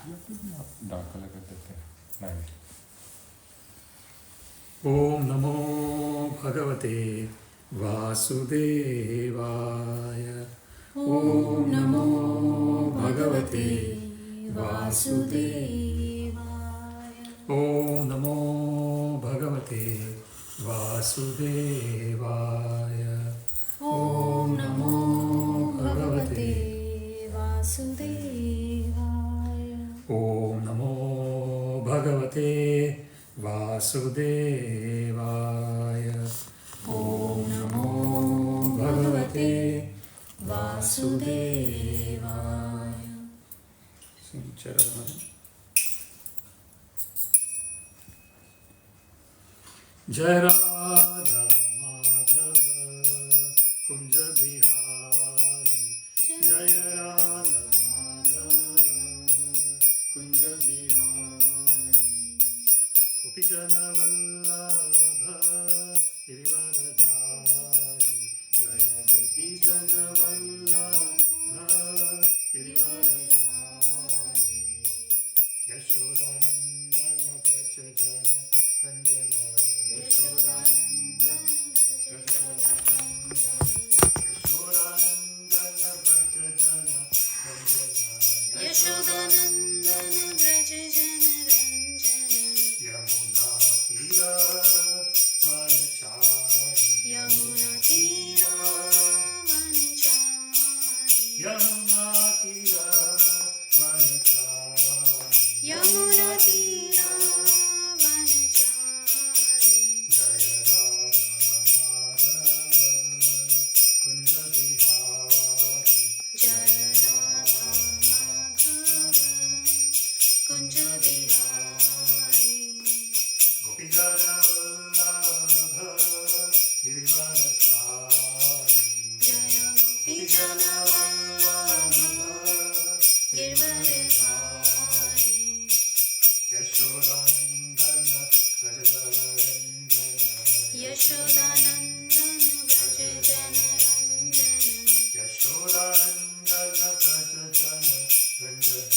Dark colour कर देते हैं. नहीं. ओम नमो भगवते वासुदेवाय. ओम नमो भगवते वासुदेवाय. ओम नमो भगवते वासुदेवाय. ओम नमो भगवते वासुदेवाय. ओम नमो भगवते वासुदेवाय. ओम नमो भगवते वासुदेवाय. जय राधा माधव कुंज बिहारी. जय राधा माधव कुंज बिहारी. गोपीजन वल्लभ गिरिवरधारी. जय गोपीजन वल्लभ गिरिवरधारी. यशोदानंदन व्रज जन रंजन. यशोदानंदन व्रज रंजन. यशोदानंदन व्रज जन रंजन. यशोदानंदन व्रज जन रंजन. यमुना तीर वनचारी. यमुना तीर वनचारी. यमुना तीर वनचारी. यमुना तीर वनचारी. जय राधा माधव कुंज बिहारी. जय राधा माधव कुंज बिहारी. गोपीजन वल्लभ गिरिवरधारी. जय गोपीजन वल्लभ गिरिवरधारी. यशोदानंदन व्रज रंजन. यशोदानंदन व्रज जन रंजन. यशोदानंदन व्रज जन रंजन.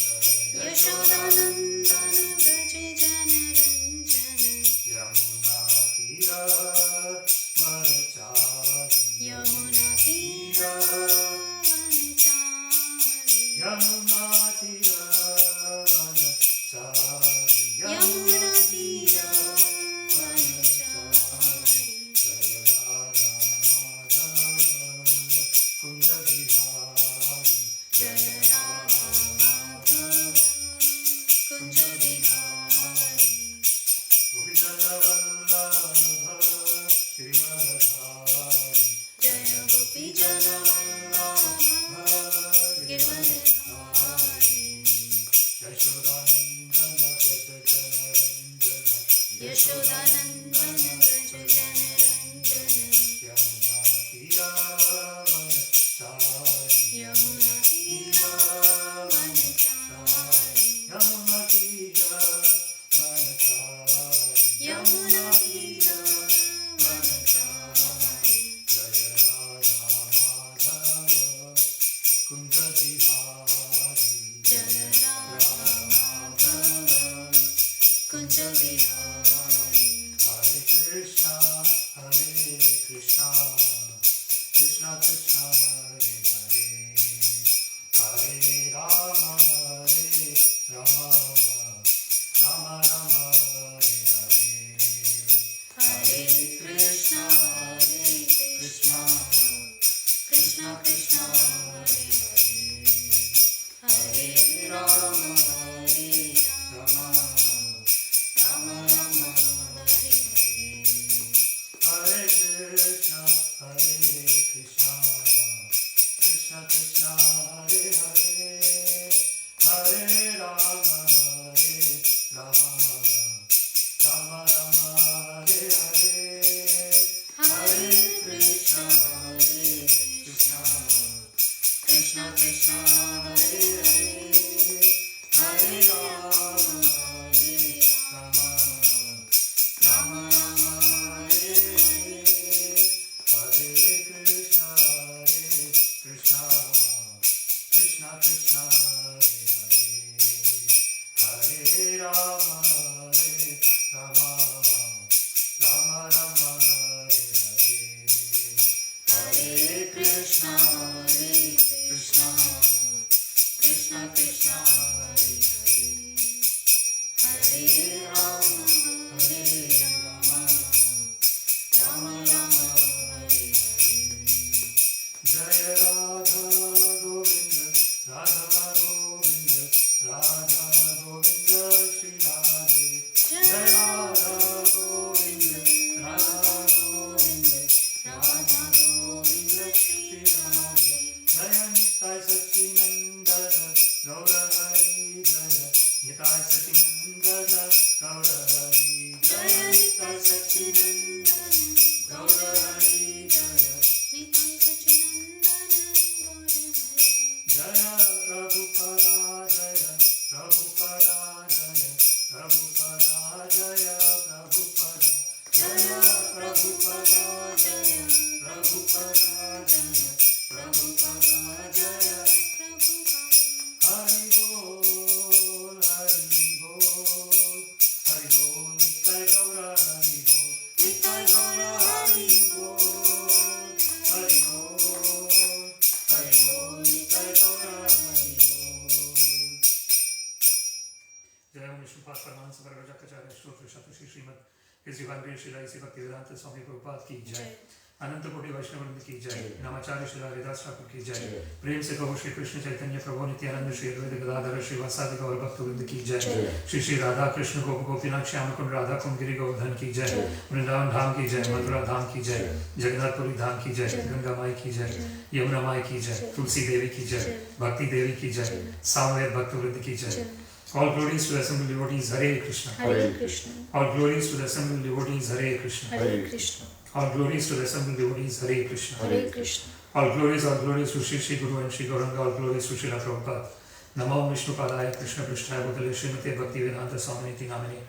यशोदानंदन व्रज जन रंजन. यमुना तीर वनचारी. यमुना तीर वनचारी. यमुना तीर वनचारी. यमुना तीर वनचारी. जय राधा माधव कुंज बिहारी. जय राधा माधव कुंज बिहारी. गोपीजन वल्लभ गिरिवरधारी. जय गोपीजन वल्लभ गिरिवरधारी. यशोदानंदन व्रज जन रंजन. यशोदानंदन व्रज जन रंजन. यमुना तीर वनचारी. यमुना तीर वनचारी. यमुना तीर वनचारी. यमुना तीर वनचारी. जय राधा माधव कुंज बिहारी. जय राधा माधव कुंज बिहारी. हरे Krishna Hare Hare Rama Rama Rama Hare Hare Jaya Radha Govinda, Radha Govinda, Radha Govinda, Shri Radhe. Jaya Radha Govinda, Radha Govinda, Radha Govinda, Shri Radhe. Jaya Nitai Sachinandana, Gaura Hari Jaya. Nitai Sachinandana, Gaura Hari Jaya. Nitai Sachinandana, Gaura Hari Jaya. Nitai Sachinandana Gaura Hari Jaya Prabhupada Jaya, Prabhupada Jaya, Prabhupada Jaya, Prabhupada Jaya, Prabhupada Jaya, Prabhupada Jaya, Prabhupada Jaya. Prabhupada Hari Bol, Hari Bol, Hari Bol, Nitai Gaura Hari Bol, Nitai Gaura Hari Bol, Hari Bol, Hari Bol, Nitai Gaura Hari Bol. Jai Om Vishnupada Paramahansa Bhagavad-Gita Shri Shri Srimad His Divine Grace Srila A.C. Bhaktivedanta Swami Prabhupada की जय अनंत कोटि वैष्णव वृंद की जय नमाचार्य श्री हरिदास ठाकुर की जय प्रेम से कहो श्री कृष्ण चैतन्य प्रभु नित्यानंद श्री अद्वैत गदाधर श्रीवासादि गौर भक्त वृंद की जय श्री श्री राधा कृष्ण गोप गोपीनाथ श्याम कुंड राधा कुंड गिरि गोवर्धन की जय वृंदावन धाम की जय मथुरा धाम की जय जगन्नाथपुरी धाम की जय गंगा माई की जय यमुना माई की जय तुलसी देवी की जय भक्ति देवी की जय सामवेद भक्त वृंद की जय All glories to the assembled devotees, Hare Krishna. Hare Krishna All glories to the assembled devotees, Hare Krishna. Hare Krishna All glories to the assembled devotees, Hare Krishna. Hare Krishna All glories to Shri Shri Guru and Shri Gauranga, all glories to Srila Prabhupada. Namo Vishnu Padaya Krishna Prishtaya Bhutale Srimate Bhaktivedanta Swaminiti Namine.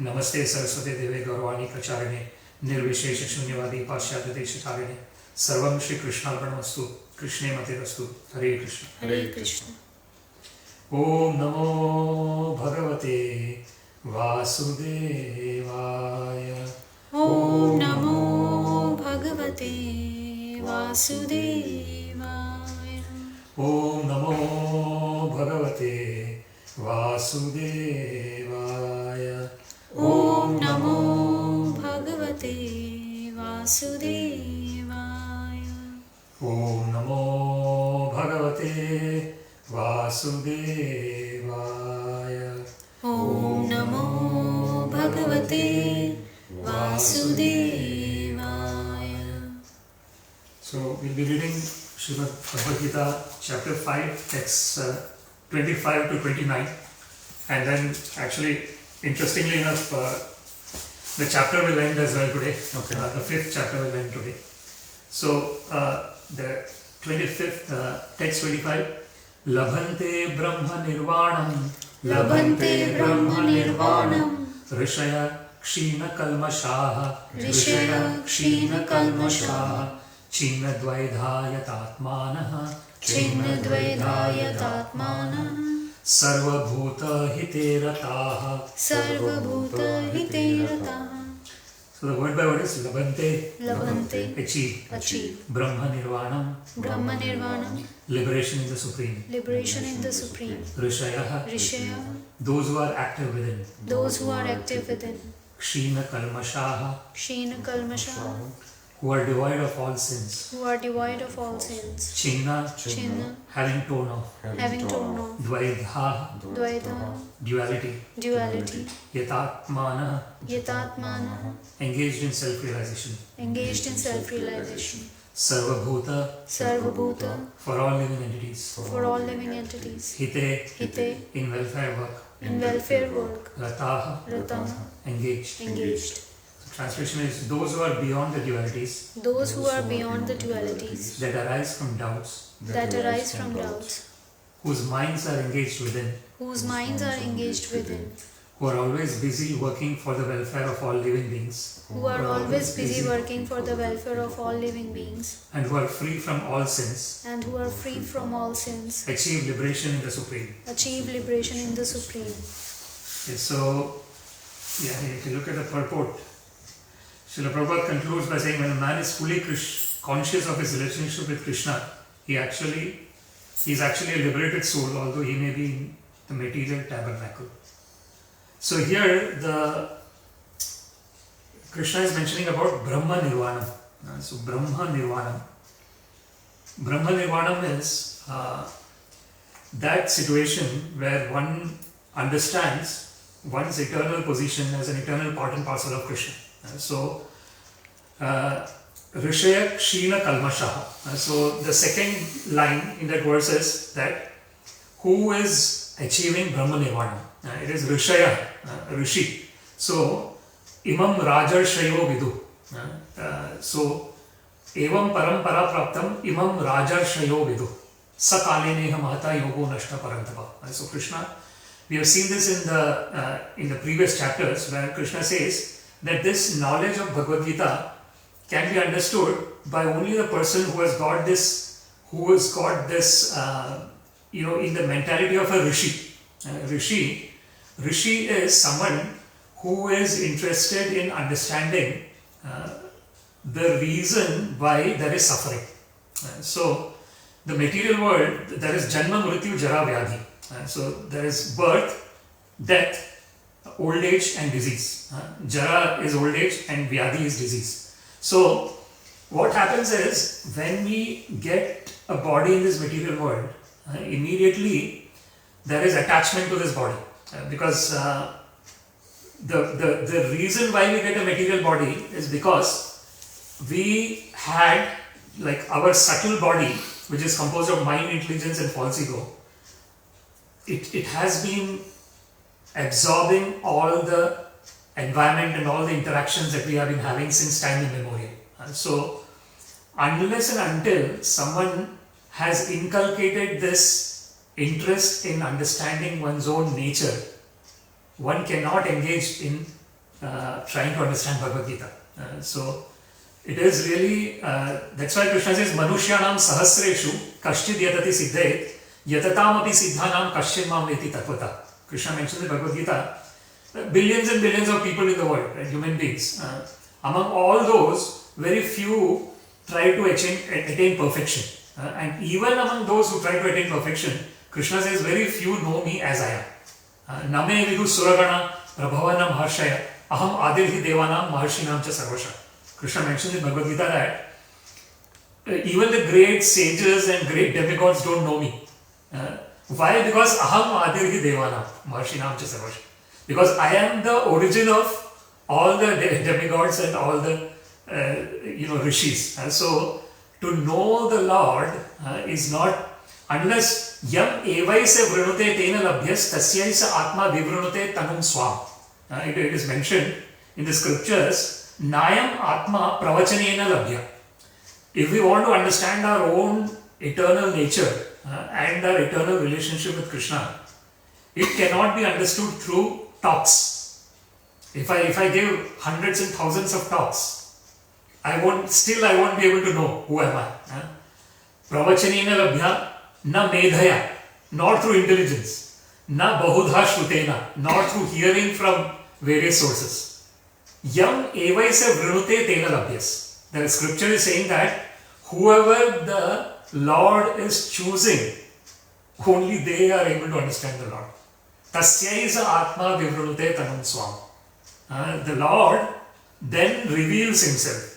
Namaste Saraswate Deve Gaurvani Pracharine. Nirvishesha Shunyavadi Paschyata Deshakarine. Sarvam Shri Krishna Arpanamastu. Krishne Mate Rastu. Hare Krishna. Hare Krishna Om Namo Bhagavate Vasudevaya. Om Namo Bhagavate Vasudevaya Om Namo Bhagavate Vasudevaya. Om Namo Bhagavate Vasudevaya Om Namo Bhagavate Vasudevaya. Om Namo Bhagavate Vasudevaya. So we'll be reading Srimad Bhagavad-Gita chapter 5 texts 25 to 29, and then actually interestingly enough the chapter will end as well today. Okay. The 5th chapter will end today. So the 25th text 25, Labhante Brahma Nirvanam, Labhante Brahma Nirvanam Rishaya Kshina Kalmashaha, Rishaya Kshina Kalmashaha Chinna Dvaidhayatatmanaha, Chinna Dvaidhayatatmanaha Sarva Bhuta Hiterataha. Sarva Bhuta Hiterataha. So the word by word is Labhante, Labhante achieve, Achieve Brahma Nirvanam, Brahma Nirvanam liberation in the Supreme, Liberation in the Supreme Rishayaha, Rishaya those who are active within, Those who are active within Kshina Kalmashaha, Kshina Kalmashaha who are devoid of all sins, Who are devoid of all sins Chinna, Chinna having torn off, Having torn off Dvaidha, Dvaita duality, Duality Yatatmana, Yatatmana engaged in self-realization, Engaged in self-realization Sarvabhuta, Sarvabhuta for all living entities, For all living entities Hite, Hite in welfare work, In welfare work Rataha, Rataha engaged. Engaged Translation is those who are beyond the dualities Those who are beyond the dualities that arise from doubts, That arise from doubts whose minds are engaged within, Whose minds are engaged within who are always busy working for the welfare of all living beings, Who are always busy working for the welfare of all living beings and who are free from all sins, And who are free from all sins achieve liberation in the Supreme. Achieve liberation in the Supreme. Okay, so, if you look at the purport, Srila Prabhupada concludes by saying when a man is fully conscious of his relationship with Krishna, he actually He is actually a liberated soul, although he may be in the material tabernacle. So here the Krishna is mentioning about Brahma Nirvana. So Brahma Nirvana. Brahma Nirvana is that situation where one understands one's eternal position as an eternal part and parcel of Krishna. So Rishaya Kshina Kalmashaha. So the second line in that verse is that who is achieving Brahma Nirvana? It is Rishaya, Rishi. So Imam Rajarshayo Vidu. So Evam Parampara Praptam Imam Rajarshayo Vidu. Sakale Neha Mahata Yogo Nashta Parantapa. So Krishna, we have seen this in the previous chapters where Krishna says that this knowledge of Bhagavad-Gita can be understood by only the person who has got this, in the mentality of a Rishi. Rishi is someone who is interested in understanding the reason why there is suffering. So, the material world, there is Janma, Mrityu, Jara, Vyadhi. So, there is birth, death, old age and disease. Jara is old age and Vyadhi is disease. So, what happens is, when we get a body in this material world, immediately there is attachment to this body. Because the reason why we get a material body is because we had, like, our subtle body, which is composed of mind, intelligence and false ego, it has been absorbing all the environment and all the interactions that we have been having since time immemorial. So, unless and until someone has inculcated this interest in understanding one's own nature, one cannot engage in trying to understand Bhagavad-Gita. So, it is really, that's why Krishna says, Manushyanam sahasreshu kashchid yatati siddhet yatatam api siddhanam kashchid mam veti tatvata. Krishna mentions in Bhagavad-Gita, billions and billions of people in the world, human beings. Among all those, very few try to attain perfection. And even among those who try to attain perfection, Krishna says, very few know me as I am. Name vidu suragana prabhavanam harshaya aham adirhi devanam maharshinam cha sarvasha. Krishna mentions in Bhagavad Gita that even the great sages and great demigods don't know me. Why? Because aham adirhi devanam maharshinam cha sarvasha. Because I am the origin of all the demigods and all the rishis. So to know the Lord is not, unless yam evaise vrinute tena labhyas tasyaisa atma vivrinute tanum swam. It is mentioned in the scriptures, nayam atma pravachanena labhya. If we want to understand our own eternal nature and our eternal relationship with Krishna, it cannot be understood through talks. If I give hundreds and thousands of talks, I won't be able to know who am I. Pravachanena labhya na medhaya, not through intelligence, na bahudha shrutena, not through hearing from various sources. Yam evaise vrinute tena labhyas. The scripture is saying that whoever the Lord is choosing, only they are able to understand the Lord. Tasyaisa atma vivrinute tanum swam. The Lord then reveals himself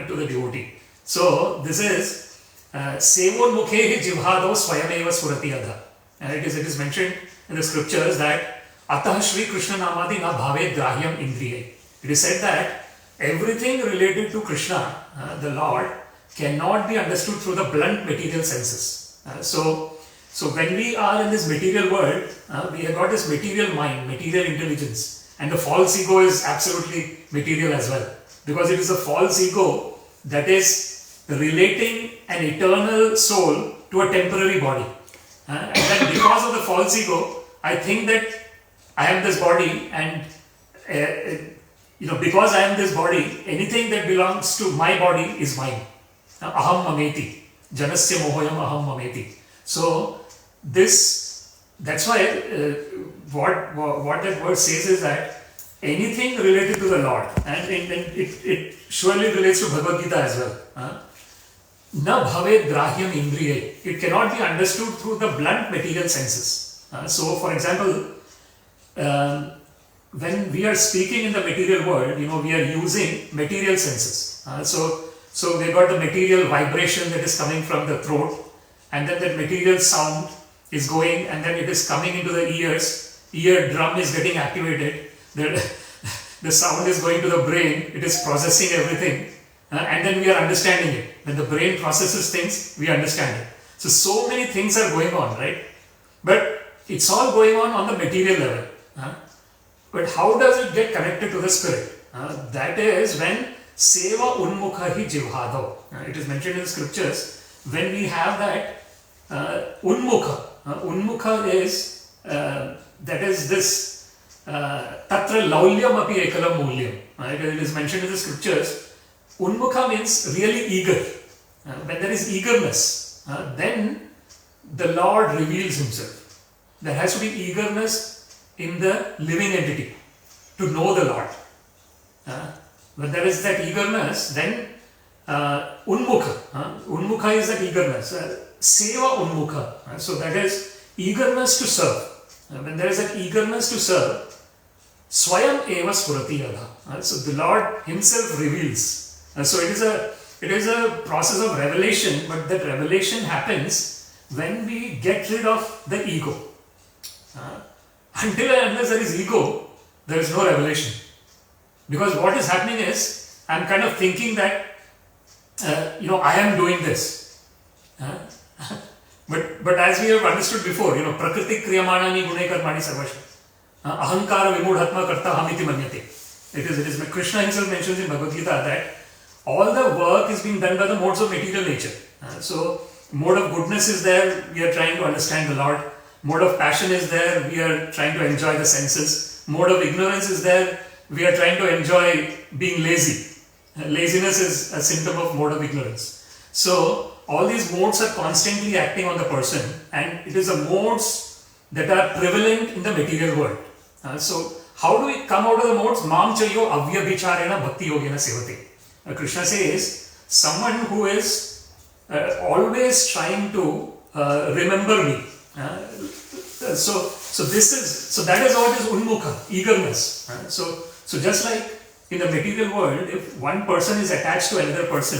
to the devotee. So this is sevon mukhe jivhado swayameva surati adha. It is mentioned in the scriptures that atah Shri Krishna namadi na bhave grahyam indriye. It is said that everything related to Krishna, the Lord, cannot be understood through the blunt material senses. So when we are in this material world, we have got this material mind, material intelligence, and the false ego is absolutely material as well. Because it is a false ego that is relating an eternal soul to a temporary body. And then because of the false ego, I think that I am this body, and because I am this body, anything that belongs to my body is mine. Aham mameti. Janasya mohoyam aham mameti. So that's why what that verse says is that anything related to the Lord, and it surely relates to Bhagavad Gita as well. na bhaved grahyam indriye. It cannot be understood through the blunt material senses. So, for example, when we are speaking in the material world, we are using material senses. So we got the material vibration that is coming from the throat, and then that material sound is going, and then it is coming into the ears. Ear drum is getting activated. The sound is going to the brain. It is processing everything, and then we are understanding it. When the brain processes things, we understand it. So many things are going on, right? But it's all going on the material level. But how does it get connected to the spirit? That is when seva unmukha hi jivhado. It is mentioned in the scriptures. When we have that unmukha, unmukha is that is this tatra laulyam api ekalam mulyam. It is mentioned in the scriptures. Unmukha means really eager. When there is eagerness, then the Lord reveals himself. There has to be eagerness in the living entity to know the Lord. When there is that eagerness, then unmukha. Unmukha is that eagerness. Seva unmukha. So that is eagerness to serve. When there is that eagerness to serve, swayam eva spurati yadha. So the Lord himself reveals. So it is a process of revelation, but that revelation happens when we get rid of the ego. Until and unless there is ego, there is no revelation. Because what is happening is, I am kind of thinking that, I am doing this. But as we have understood before, prakriti kriyamanani gune karmani sarvasha. Ahankara vimudhatma karta hamiti manyate. It is Krishna himself mentions in Bhagavad-Gita that all the work is being done by the modes of material nature. So, mode of goodness is there, we are trying to understand the Lord. Mode of passion is there, we are trying to enjoy the senses. Mode of ignorance is there, we are trying to enjoy being lazy. Laziness is a symptom of mode of ignorance. So, all these modes are constantly acting on the person, and it is the modes that are prevalent in the material world. So, how do we come out of the modes? Mam chayo avyabhicharena bhakti yogena sevate. Krishna says, someone who is always trying to remember me. So that is what is unmukha, eagerness. So just like in the material world, if one person is attached to another person,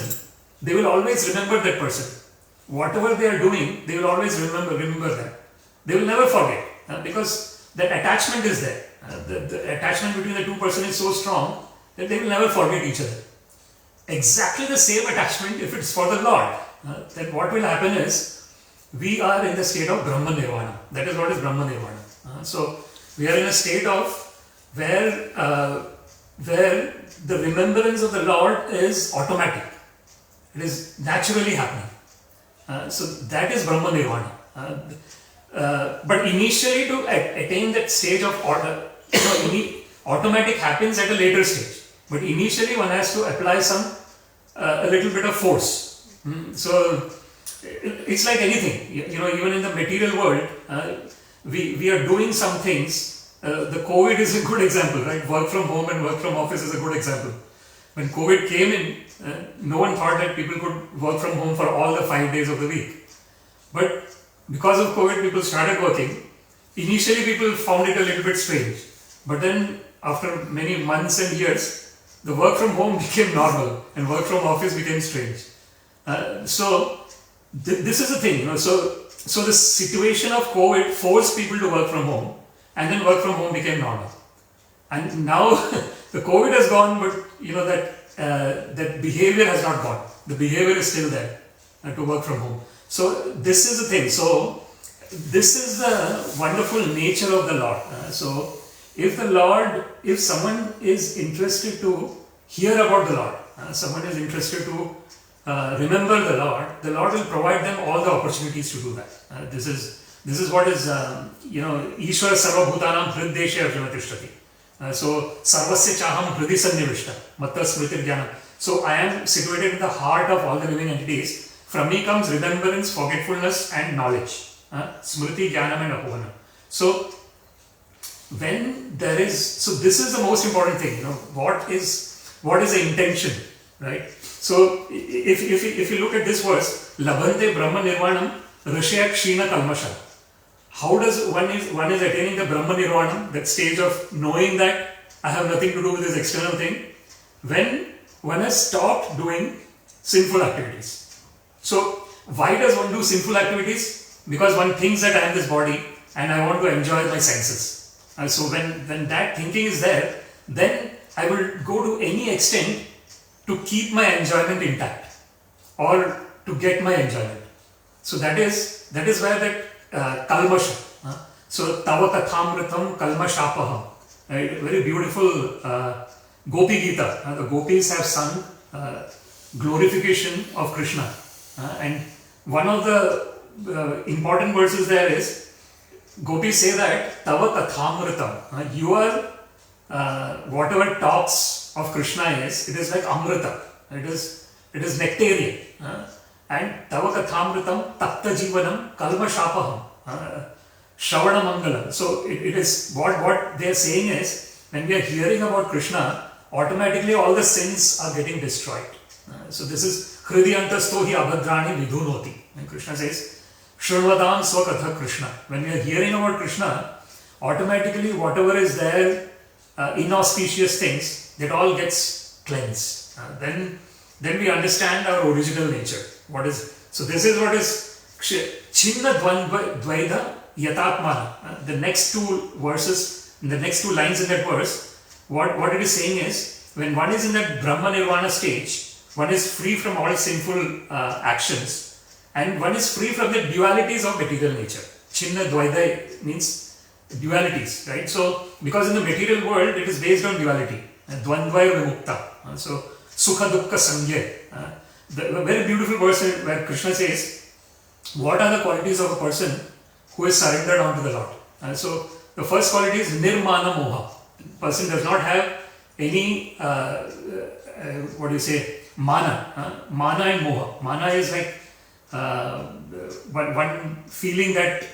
they will always remember that person. Whatever they are doing, they will always remember that. They will never forget because that attachment is there. The attachment between the two persons is so strong that they will never forget each other. Exactly the same attachment if it's for the Lord. Then what will happen is, we are in the state of Brahma Nirvana. That is what is Brahma Nirvana. So we are in a state of where the remembrance of the Lord is automatic. It is naturally happening. So that is Brahma Nirvana. But initially, to attain that stage of order, automatic happens at a later stage. But initially, one has to apply a little bit of force. So it's like anything. Even in the material world, we are doing some things. The COVID is a good example, right? Work from home and work from office is a good example. When COVID came in, no one thought that people could work from home for all the 5 days of the week. But because of COVID, people started working. Initially, people found it a little bit strange. But then, after many months and years, the work from home became normal and work from office became strange. This is the thing. So the situation of COVID forced people to work from home, and then work from home became normal. And now the COVID has gone, but that behavior has not gone. The behavior is still there to work from home. So this is the thing. So this is the wonderful nature of the Lord. So if someone is interested to hear about the Lord, someone is interested to remember the Lord will provide them all the opportunities to do that. This is what is Ishvara Sarva Bhutanam Hriddeshe Arjuna Tishtati. So Sarvasya Chaham Hridi Sannivishta Matta Smriti Jnanam. So I am situated in the heart of all the living entities. From me comes remembrance, forgetfulness, and knowledge. Smriti, Jnanam, and Apohana. So when there is, so this is the most important thing. What is the intention, right? So if you look at this verse, Labhante Brahma Nirvanam Rishya Kshina Kalmasha. How does one is attaining the Brahma Nirvanam, that stage of knowing that I have nothing to do with this external thing, when one has stopped doing sinful activities. So why does one do sinful activities? Because one thinks that I am this body and I want to enjoy my senses. So when that thinking is there, then I will go to any extent to keep my enjoyment intact or to get my enjoyment. So that is where that kalmasha. So tava kathamritam kalmashapaham. Right? Very beautiful Gopi Gita. The gopis have sung glorification of Krishna. And one of the important verses there is, gopis say that tava kathamritam. You are whatever talks of Krishna is, it is like amrita. It is nectarian. And tava kathamritam tapta jivanam kalmashapaham. Shravana Mangalam. So it is what they are saying is, when we are hearing about Krishna, automatically all the sins are getting destroyed. So this is Hridiyantasto hi abhadrani vidhunoti. And Krishna says, Shrunvadam swakatha Krishna. When we are hearing about Krishna, automatically whatever is there, inauspicious things, that all gets cleansed. Then we understand our original nature. So this is what is Chinna Dvaida Yatatmana. The next two verses, the next two lines in that verse, what it is saying is, when one is in that Brahma Nirvana stage, one is free from all sinful actions, and one is free from the dualities of material nature. Chinna Dvaida means dualities, right? So, because in the material world, it is based on duality. Dvandvaya vimukta. So, Sukha Dukkha Sangya. The very beautiful verse where Krishna says, what are the qualities of a person who is surrendered unto the Lord? So, the first quality is Nirmana Moha. The person does not have any, mana. Mana and Moha. Mana is like one feeling that,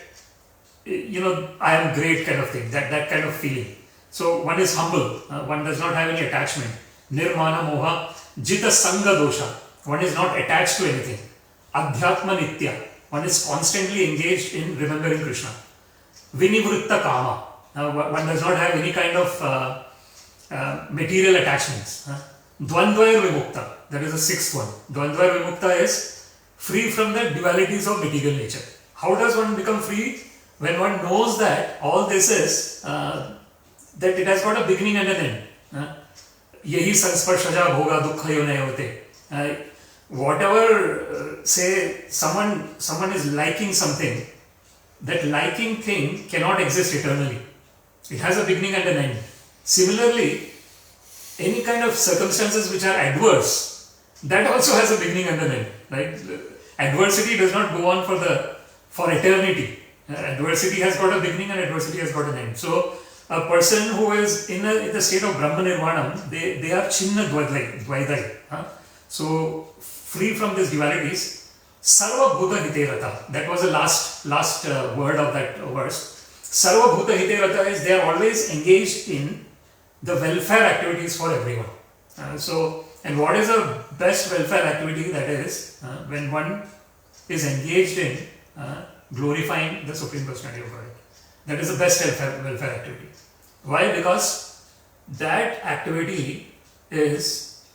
I am great kind of thing, that kind of feeling. So one is humble, one does not have any attachment. Nirmana Moha, Jita Sangha Dosha, one is not attached to anything. Adhyatma Nitya, one is constantly engaged in remembering Krishna. Vinivritta Kama, one does not have any kind of material attachments. Dvandvaya Vimukta, that is the sixth one. Dvandvaya Vimukta is free from the dualities of material nature. How does one become free? When one knows that all this is, that it has got a beginning and an end. Yehi sansparshaja bhoga dukkha yonayote. Whatever, say, someone is liking something, that liking thing cannot exist eternally. It has a beginning and an end. Similarly, any kind of circumstances which are adverse, that also has a beginning and an end. Right? Adversity does not go on for eternity. Adversity has got a beginning and adversity has got an end. So a person who is in the state of Brahma Nirvanam, they are Chinna Dvaidai. So free from these dualities, Sarva Bhuta Hiterata. That was the last word of that verse. Sarva Bhuta Hiterata is they are always engaged in the welfare activities for everyone. And what is the best welfare activity? That is when one is engaged in glorifying the Supreme Personality of Godhead. That is the best welfare activity. Why? Because that activity is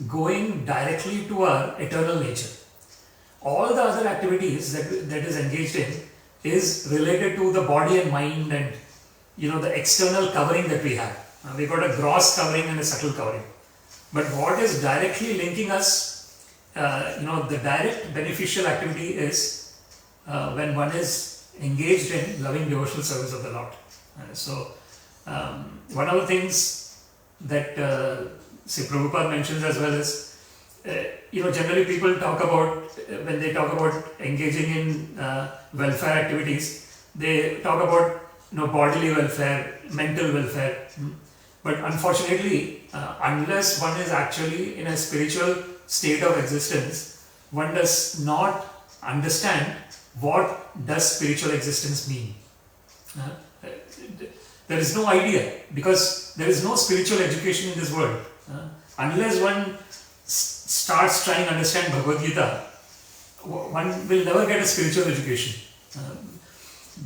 going directly to our eternal nature. All the other activities that is engaged in is related to the body and mind and the external covering that we have. We got a gross covering and a subtle covering. But what is directly linking us, the direct beneficial activity is when one is engaged in loving devotional service of the Lord. One of the things that Sri Prabhupada mentions as well is, generally people talk about, when they talk about engaging in welfare activities, they talk about bodily welfare, mental welfare. But unfortunately, unless one is actually in a spiritual state of existence, one does not understand what does spiritual existence mean. There is no idea, because there is no spiritual education in this world. Unless one starts trying to understand Bhagavad-Gita, one will never get a spiritual education.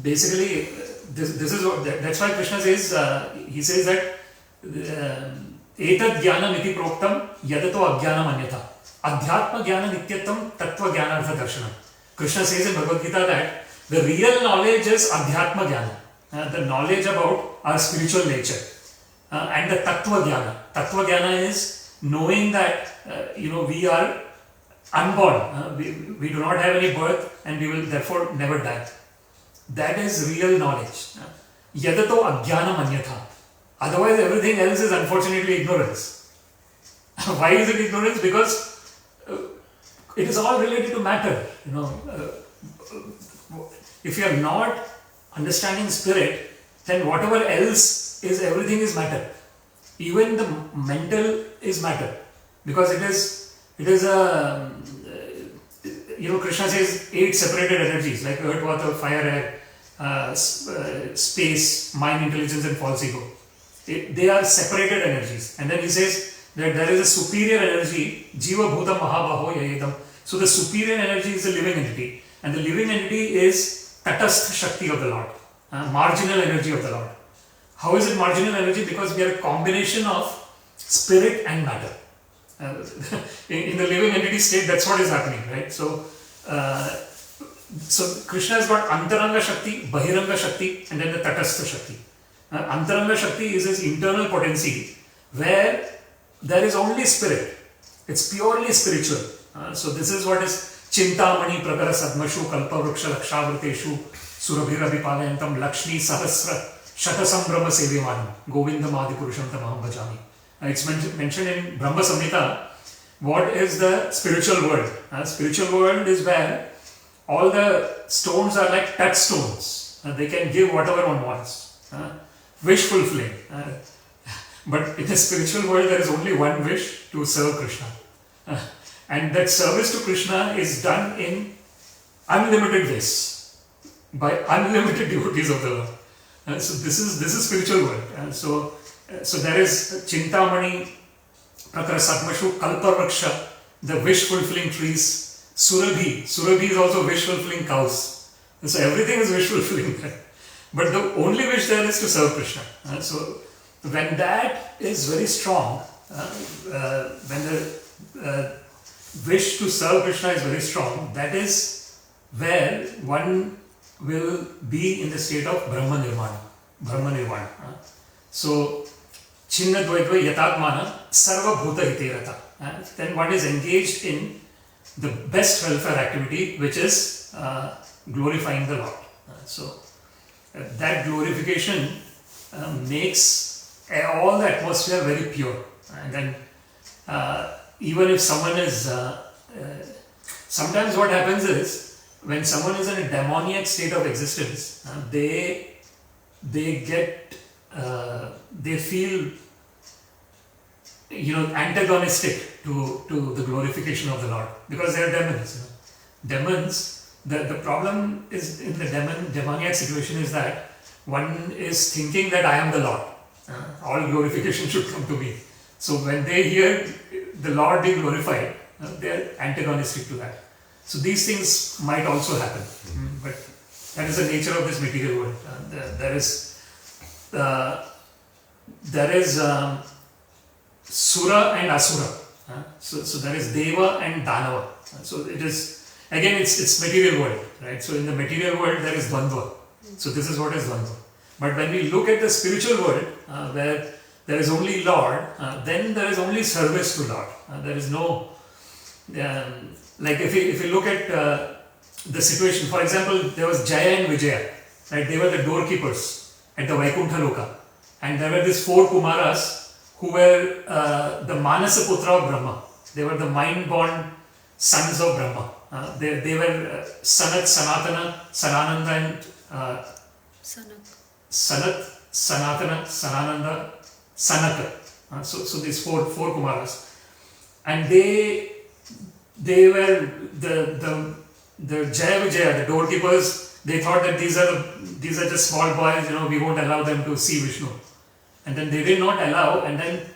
Basically, this is what, that's why Krishna says, he says that etad jnanam iti proktam yadato ajnanam anyatha adhyatma jnana nityatam tattva jnanartha darshanam. Krishna says in Bhagavad Gita that the real knowledge is adhyatma jnana, the knowledge about our spiritual nature, and the tattva jnana. Tattva jnana is knowing that we are unborn, we do not have any birth and we will therefore never die. That is real knowledge. Yadato ajnanam anyatha. Otherwise everything else is unfortunately ignorance. Why is it ignorance? Because it is all related to matter. If you are not understanding spirit, then whatever else is, everything is matter. Even the mental is matter, because it is a Krishna says 8 separated energies like earth, water, fire, air, space, mind, intelligence, and false ego. They are separated energies, and then he says that there is a superior energy, Jiva Bhutam Mahabaho Yayedam. So the superior energy is the living entity, and the living entity is Tatastha Shakti of the Lord, marginal energy of the Lord. How is it marginal energy? Because we are a combination of spirit and matter. In the living entity state, that's what is happening, right? So Krishna has got Antaranga Shakti, Bahiranga Shakti, and then the Tatastha Shakti. Antaranga Shakti is his internal potency, where there is only spirit. It's purely spiritual. So this is what is Chintamani Prakara Sadmashu Kalpa Vriksha Lakshavriteshu Surabhirabi Palayantam Lakshmi Sahasra Shatasam Brahma Sevimanam Govindam Adipurusham Tamaham Bhajami. It's mentioned in Brahma Samhita. What is the spiritual world? Spiritual world is where all the stones are like touchstones. They can give whatever one wants. Wish fulfilling. But in the spiritual world, there is only one wish: to serve Krishna. And that service to Krishna is done in unlimited ways by unlimited devotees of the Lord. So this is spiritual world. So there is Chintamani, Prakara Satmashu, Kalpa Vriksha, the wish fulfilling trees, Surabhi is also wish fulfilling cows. So everything is wish fulfilling. But the only wish there is to serve Krishna. So when that is very strong, when the wish to serve Krishna is very strong, that is where one will be in the state of Brahma Nirvana. So Chinna Dvaidva Yatatmana Sarva Bhuta Hiterata. Then one is engaged in the best welfare activity, which is glorifying the Lord. So that glorification makes all the atmosphere very pure. And then even if someone is, sometimes what happens is, when someone is in a demoniac state of existence, they feel antagonistic to the glorification of the Lord, because they are demons. Demons, the problem is in the demoniac situation is that one is thinking that I am the Lord. All glorification should come to me. So when they hear the Lord being glorified, they are antagonistic to that. So these things might also happen, but that is the nature of this material world. There is Sura and Asura. So there is Deva and Danava. So it is, again, it's material world, right? So in the material world there is Dvandva. So this is what is Dvandva. But when we look at the spiritual world, where there is only Lord, then there is only service to Lord. There is no, like if you look at the situation, for example, there was Jaya and Vijaya, right? They were the doorkeepers at the Vaikuntha Loka. And there were these 4 Kumaras who were the Manasa Putra of Brahma. They were the mind-born sons of Brahma. They were Sanat, Sanatana, Sanananda and Sanat, Sanatana, Sanananda, Sanaka. So these four Kumaras. And they were the Jaya Vijaya, the doorkeepers. They thought that these are just small boys, we won't allow them to see Vishnu. And then they did not allow, and then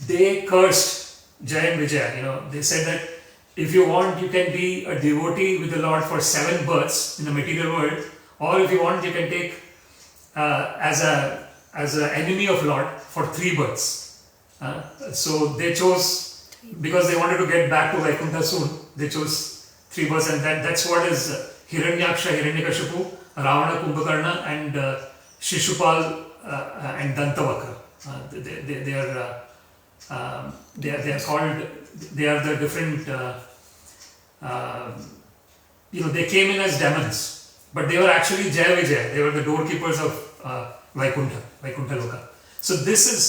they cursed Jaya and Vijaya, they said that if you want, you can be a devotee with the Lord for 7 births in the material world, or if you want, you can take as an enemy of Lord for 3 births. So they chose, because they wanted to get back to Vaikuntha soon, they chose 3 births, and that's what is Hiranyaksha, Hiranyakashipu, Ravana, Kumbhakarna, and Shishupal and Dantavakra. They are called. They are the different. They came in as demons, but they were actually Jaya Vijaya. They were the doorkeepers of Vaikuntha Loka. So this is.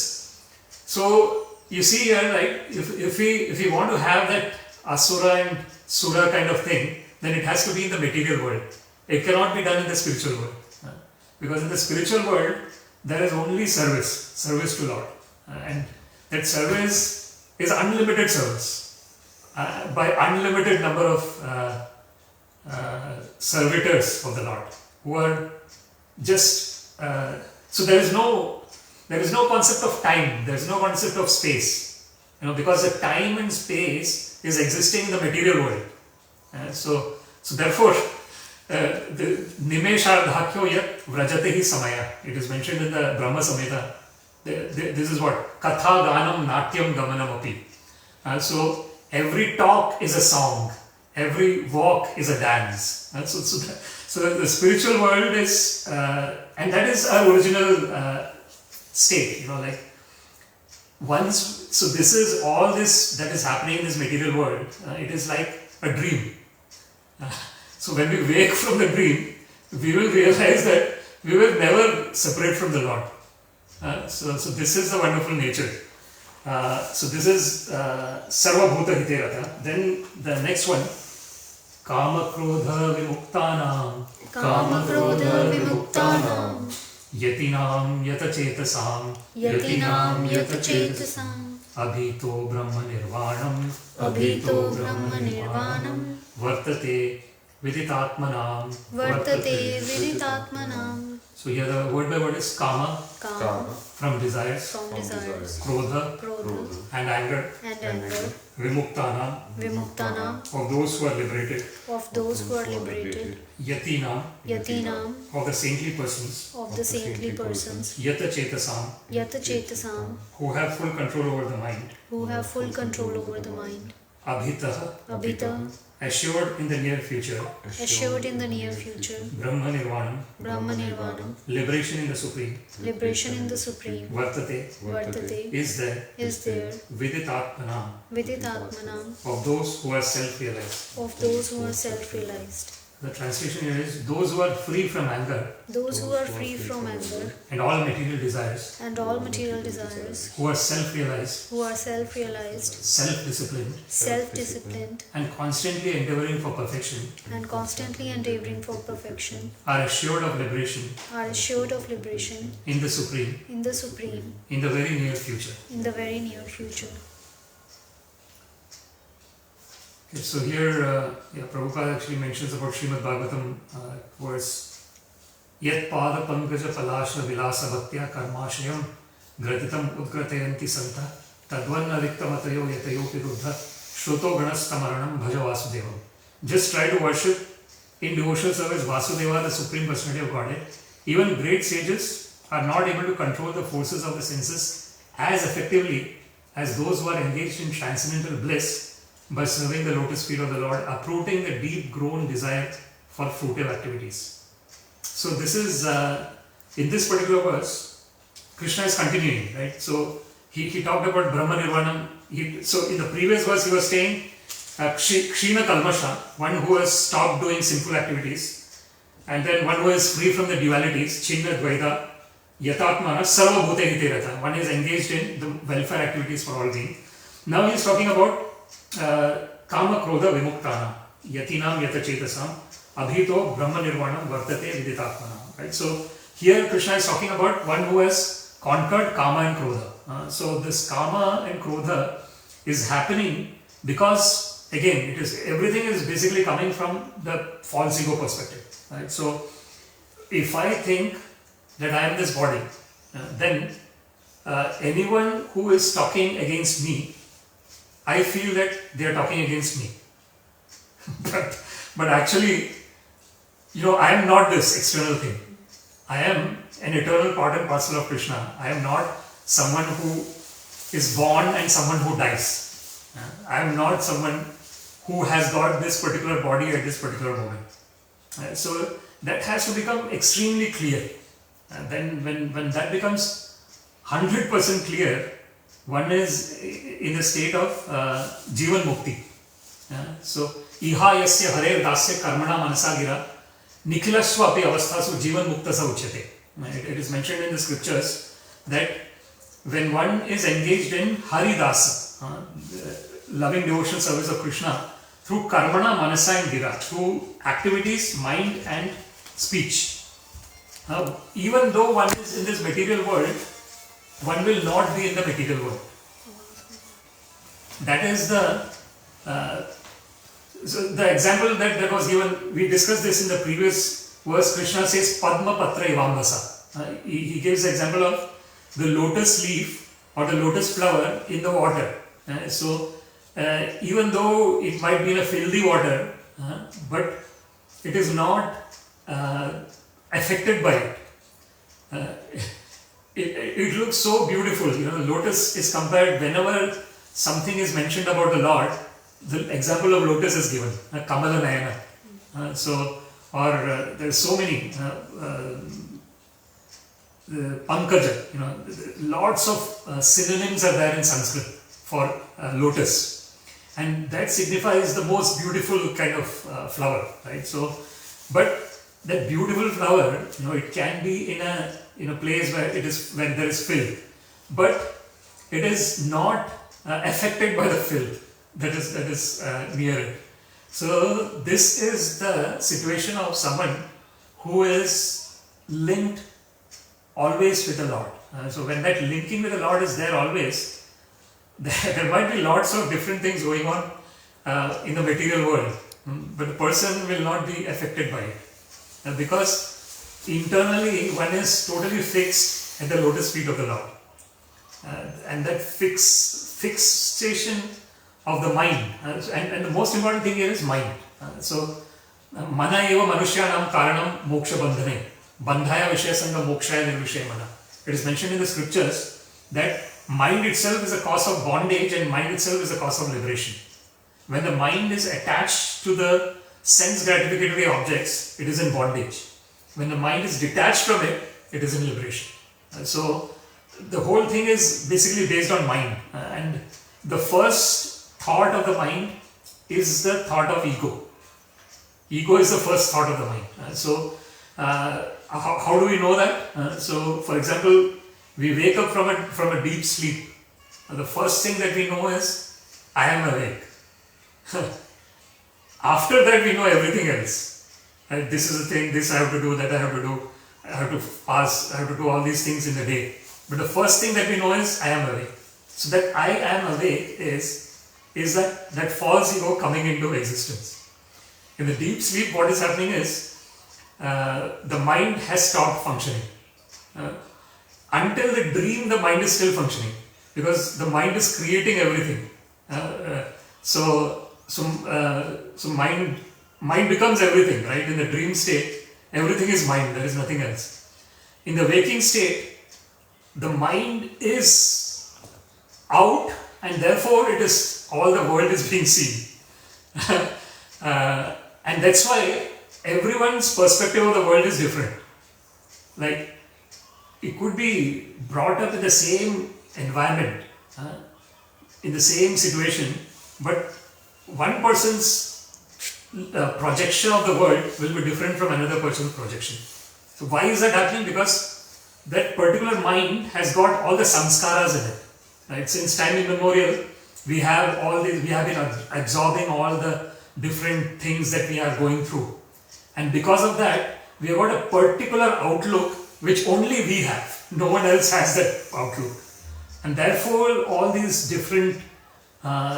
So you see here, right? If we want to have that Asura and Sura kind of thing, then it has to be in the material world. It cannot be done in the spiritual world, because in the spiritual world there is only service to Lord, and that service is unlimited service by unlimited number of servitors of the Lord who are just so there is no concept of time, there is no concept of space, because the time and space is existing in the material world. So therefore the nimeshardhakyo yat vrajate hi samaya, it is mentioned in the Brahma Samhita. This is what katha ganam natyam gamanam api. So every talk is a song, every walk is a dance. So the spiritual world is, and that is our original state. Like once. So this is all this that is happening in this material world. It is like a dream. So when we wake from the dream, we will realize that we will never separate from the Lord. So this is the wonderful nature. So this is Sarva Bhuta Hiterata. Then the next one, Kama Krodha Vimuktanam. Kama Krodha Vimuktanam. Yatinam Yatachetasam. Yatinam Yatachetasam. Abhito Brahma Nirvanam. Abhito Brahma Nirvanam. Vartate Viditatmanam. Vartate Viditatmanam. So here the word by word is Kama, Kama, from desires, from desires, Krodha, Krodha, and anger, and anger, Vimuktanam, Vimuktanam, of those who are liberated, of those who are liberated, Yatinam, Yatinam, of the saintly persons, of the saintly persons, Yata Chetasam, Yatachetasam, who have full control over the mind, who have full control over the mind, Abhitaha, Abhita, assured in the near future, assured in the near future, Brahma Nirvanam, Brahma Nirvanam, liberation in the Supreme, liberation in the Supreme, Vartate, Vartate, is there, Viditatmanam, Viditatmanam, of those who are self-realized. of those who are self-realized, The translation here is those who are free from anger those who are free from anger and all material desires, and all material desires, who are self-realized, who are self-realized, self-disciplined, self-disciplined, and constantly endeavoring for perfection, and constantly endeavoring for perfection, are assured of liberation are assured of liberation in the Supreme, in the Supreme, in the very near future. in the very near future. Okay, so here, Prabhupada actually mentions about Srimad Bhagavatam verse Yat pada pankaja palasha vilasa bhaktya karmashayam gratitam udgratayanti santa tadvanna viktamatayo yatayo piruddha shruto ganastamaranam bhaja vasudevam. Just try to worship in devotional service Vasudeva, the Supreme Personality of Godhead. Even great sages are not able to control the forces of the senses as effectively as those who are engaged in transcendental bliss by serving the lotus feet of the Lord, uprooting the deep-grown desire for fruitive activities. So this is, in this particular verse, Krishna is continuing, right? So he talked about Brahma Nirvanam. So in the previous verse he was saying, Kshina Kalmasha, one who has stopped doing sinful activities, and then one who is free from the dualities, Chinna Dvaita, Yatatmana, Sarva Bhute Hiterata, one is engaged in the welfare activities for all beings. Now he is talking about Kama Krodha Vimuktana, Yatinam Yatachetasam, Abhito Brahma Nirvanam Vartate Viditatmanam. Right? So here Krishna is talking about one who has conquered Kama and Krodha. So this Kama and Krodha is happening because again everything is basically coming from the false ego perspective. Right? So if I think that I am this body, then anyone who is talking against me I feel that they are talking against me. but actually, I am not this external thing. I am an eternal part and parcel of Krishna. I am not someone who is born and someone who dies. I am not someone who has got this particular body at this particular moment. So that has to become extremely clear. And then when that becomes 100% clear, one is in the state of Jivan Mukti. So, Iha yasya harer dasya karmana manasa gira nikhilasva api avasthasu Jivan Mukta sa uchyate. It is mentioned in the scriptures that when one is engaged in Haridasa, loving devotional service of Krishna, through karmana, manasa and gira, through activities, mind and speech. Even though one is in this material world, one will not be in the material world. That is the example that was given. We discussed this in the previous verse. Krishna says Padma Patra Ivambasa. He gives the example of the lotus leaf or the lotus flower in the water. So even though it might be in a filthy water, but it is not affected by it. It looks so beautiful. Lotus is compared, whenever something is mentioned about the Lord, the example of lotus is given, Kamala Nayana. There's so many, Pankaja, lots of synonyms are there in Sanskrit for lotus. And that signifies the most beautiful kind of flower, right? So, but that beautiful flower, it can be in a place where there is filth, but it is not affected by the filth that is near it. So this is the situation of someone who is linked always with the Lord. So when that linking with the Lord is there always, there might be lots of different things going on in the material world, but the person will not be affected by it. Because internally one is totally fixed at the lotus feet of the Lord. And that fixation of the mind, and the most important thing here is mind. Mana eva manushyanam karanam moksha bandhane, bandhaya vishayasanga mokshaya nirvishaya mana. It is mentioned in the scriptures that mind itself is a cause of bondage and mind itself is a cause of liberation. When the mind is attached to the sense gratificatory objects, it is in bondage. When the mind is detached from it, it is in liberation. So the whole thing is basically based on mind. And the first thought of the mind is the thought of ego. Ego is the first thought of the mind. How do we know that? So for example, we wake up from a deep sleep. The first thing that we know is, I am awake. After that we know everything else. This is the thing, this I have to do, that I have to do. I have to fast, I have to do all these things in the day. But the first thing that we know is, I am awake. So that I am awake is that false ego coming into existence. In the deep sleep, what is happening is, the mind has stopped functioning. Until the dream, the mind is still functioning, because the mind is creating everything. So mind becomes everything, right? In the dream state, everything is mind, there is nothing else. In the waking state, the mind is out, and therefore it is, all the world is being seen. And that's why everyone's perspective of the world is different. Like, it could be brought up in the same environment, in the same situation, but one person's projection of the world will be different from another person's projection. So why is that happening? Because that particular mind has got all the samskaras in it. Right? Since time immemorial, we have been absorbing all the different things that we are going through. And because of that, we have got a particular outlook which only we have. No one else has that outlook. And therefore, all these different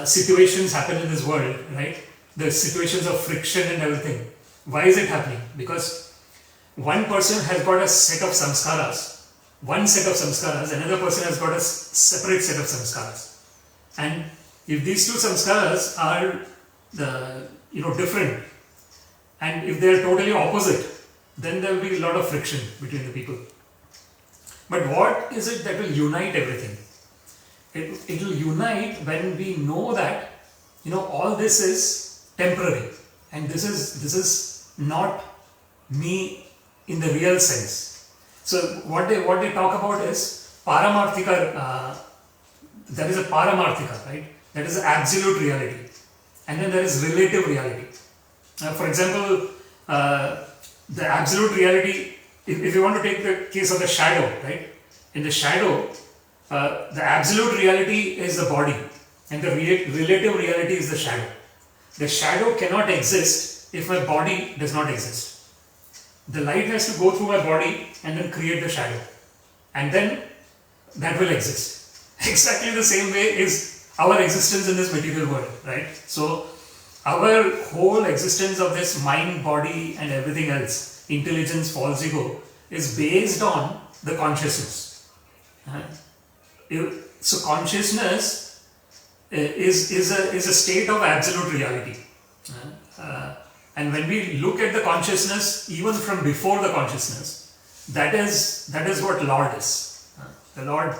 situations happen in this world, right? The situations of friction and everything. Why is it happening? Because one person has got a set of samskaras, another person has got a separate set of samskaras. And If these two samskaras are different, and if they are totally opposite, then there will be a lot of friction between the people. But what is it that will unite everything? It will unite when we know that all this is temporary, and this is not me in the real sense. So what they talk about is paramarthika. There is a paramarthika, right? That is absolute reality, and then there is relative reality. For example, the absolute reality. If you want to take the case of the shadow, right? In the shadow, the absolute reality is the body, and the relative reality is the shadow. The shadow cannot exist if my body does not exist. The light has to go through my body and then create the shadow, and then that will exist. Exactly the same way is our existence in this material world, right? So our whole existence of this mind, body and everything else, intelligence, false ego, is based on the consciousness. So consciousness is a state of absolute reality. And when we look at the consciousness, even from before the consciousness, that is what Lord is. The Lord.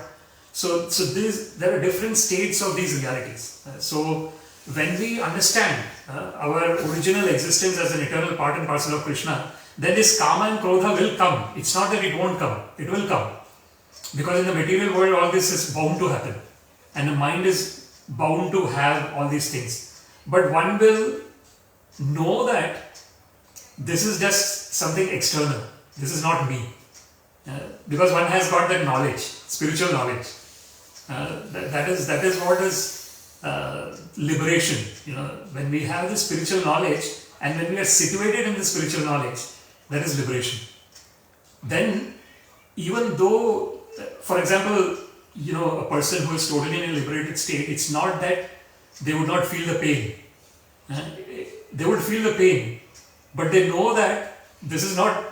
So there are different states of these realities. So when we understand our original existence as an eternal part and parcel of Krishna, then this kama and krodha will come. It's not that it won't come. It will come. Because in the material world, all this is bound to happen. And the mind is bound to have all these things. But one will know that this is just something external. This is not me. Because one has got that knowledge, spiritual knowledge. That is what is liberation. When we have the spiritual knowledge and when we are situated in the spiritual knowledge, that is liberation. Then, even though, for example, a person who is totally in a liberated state, it's not that they would not feel the pain. They would feel the pain, but they know that this is not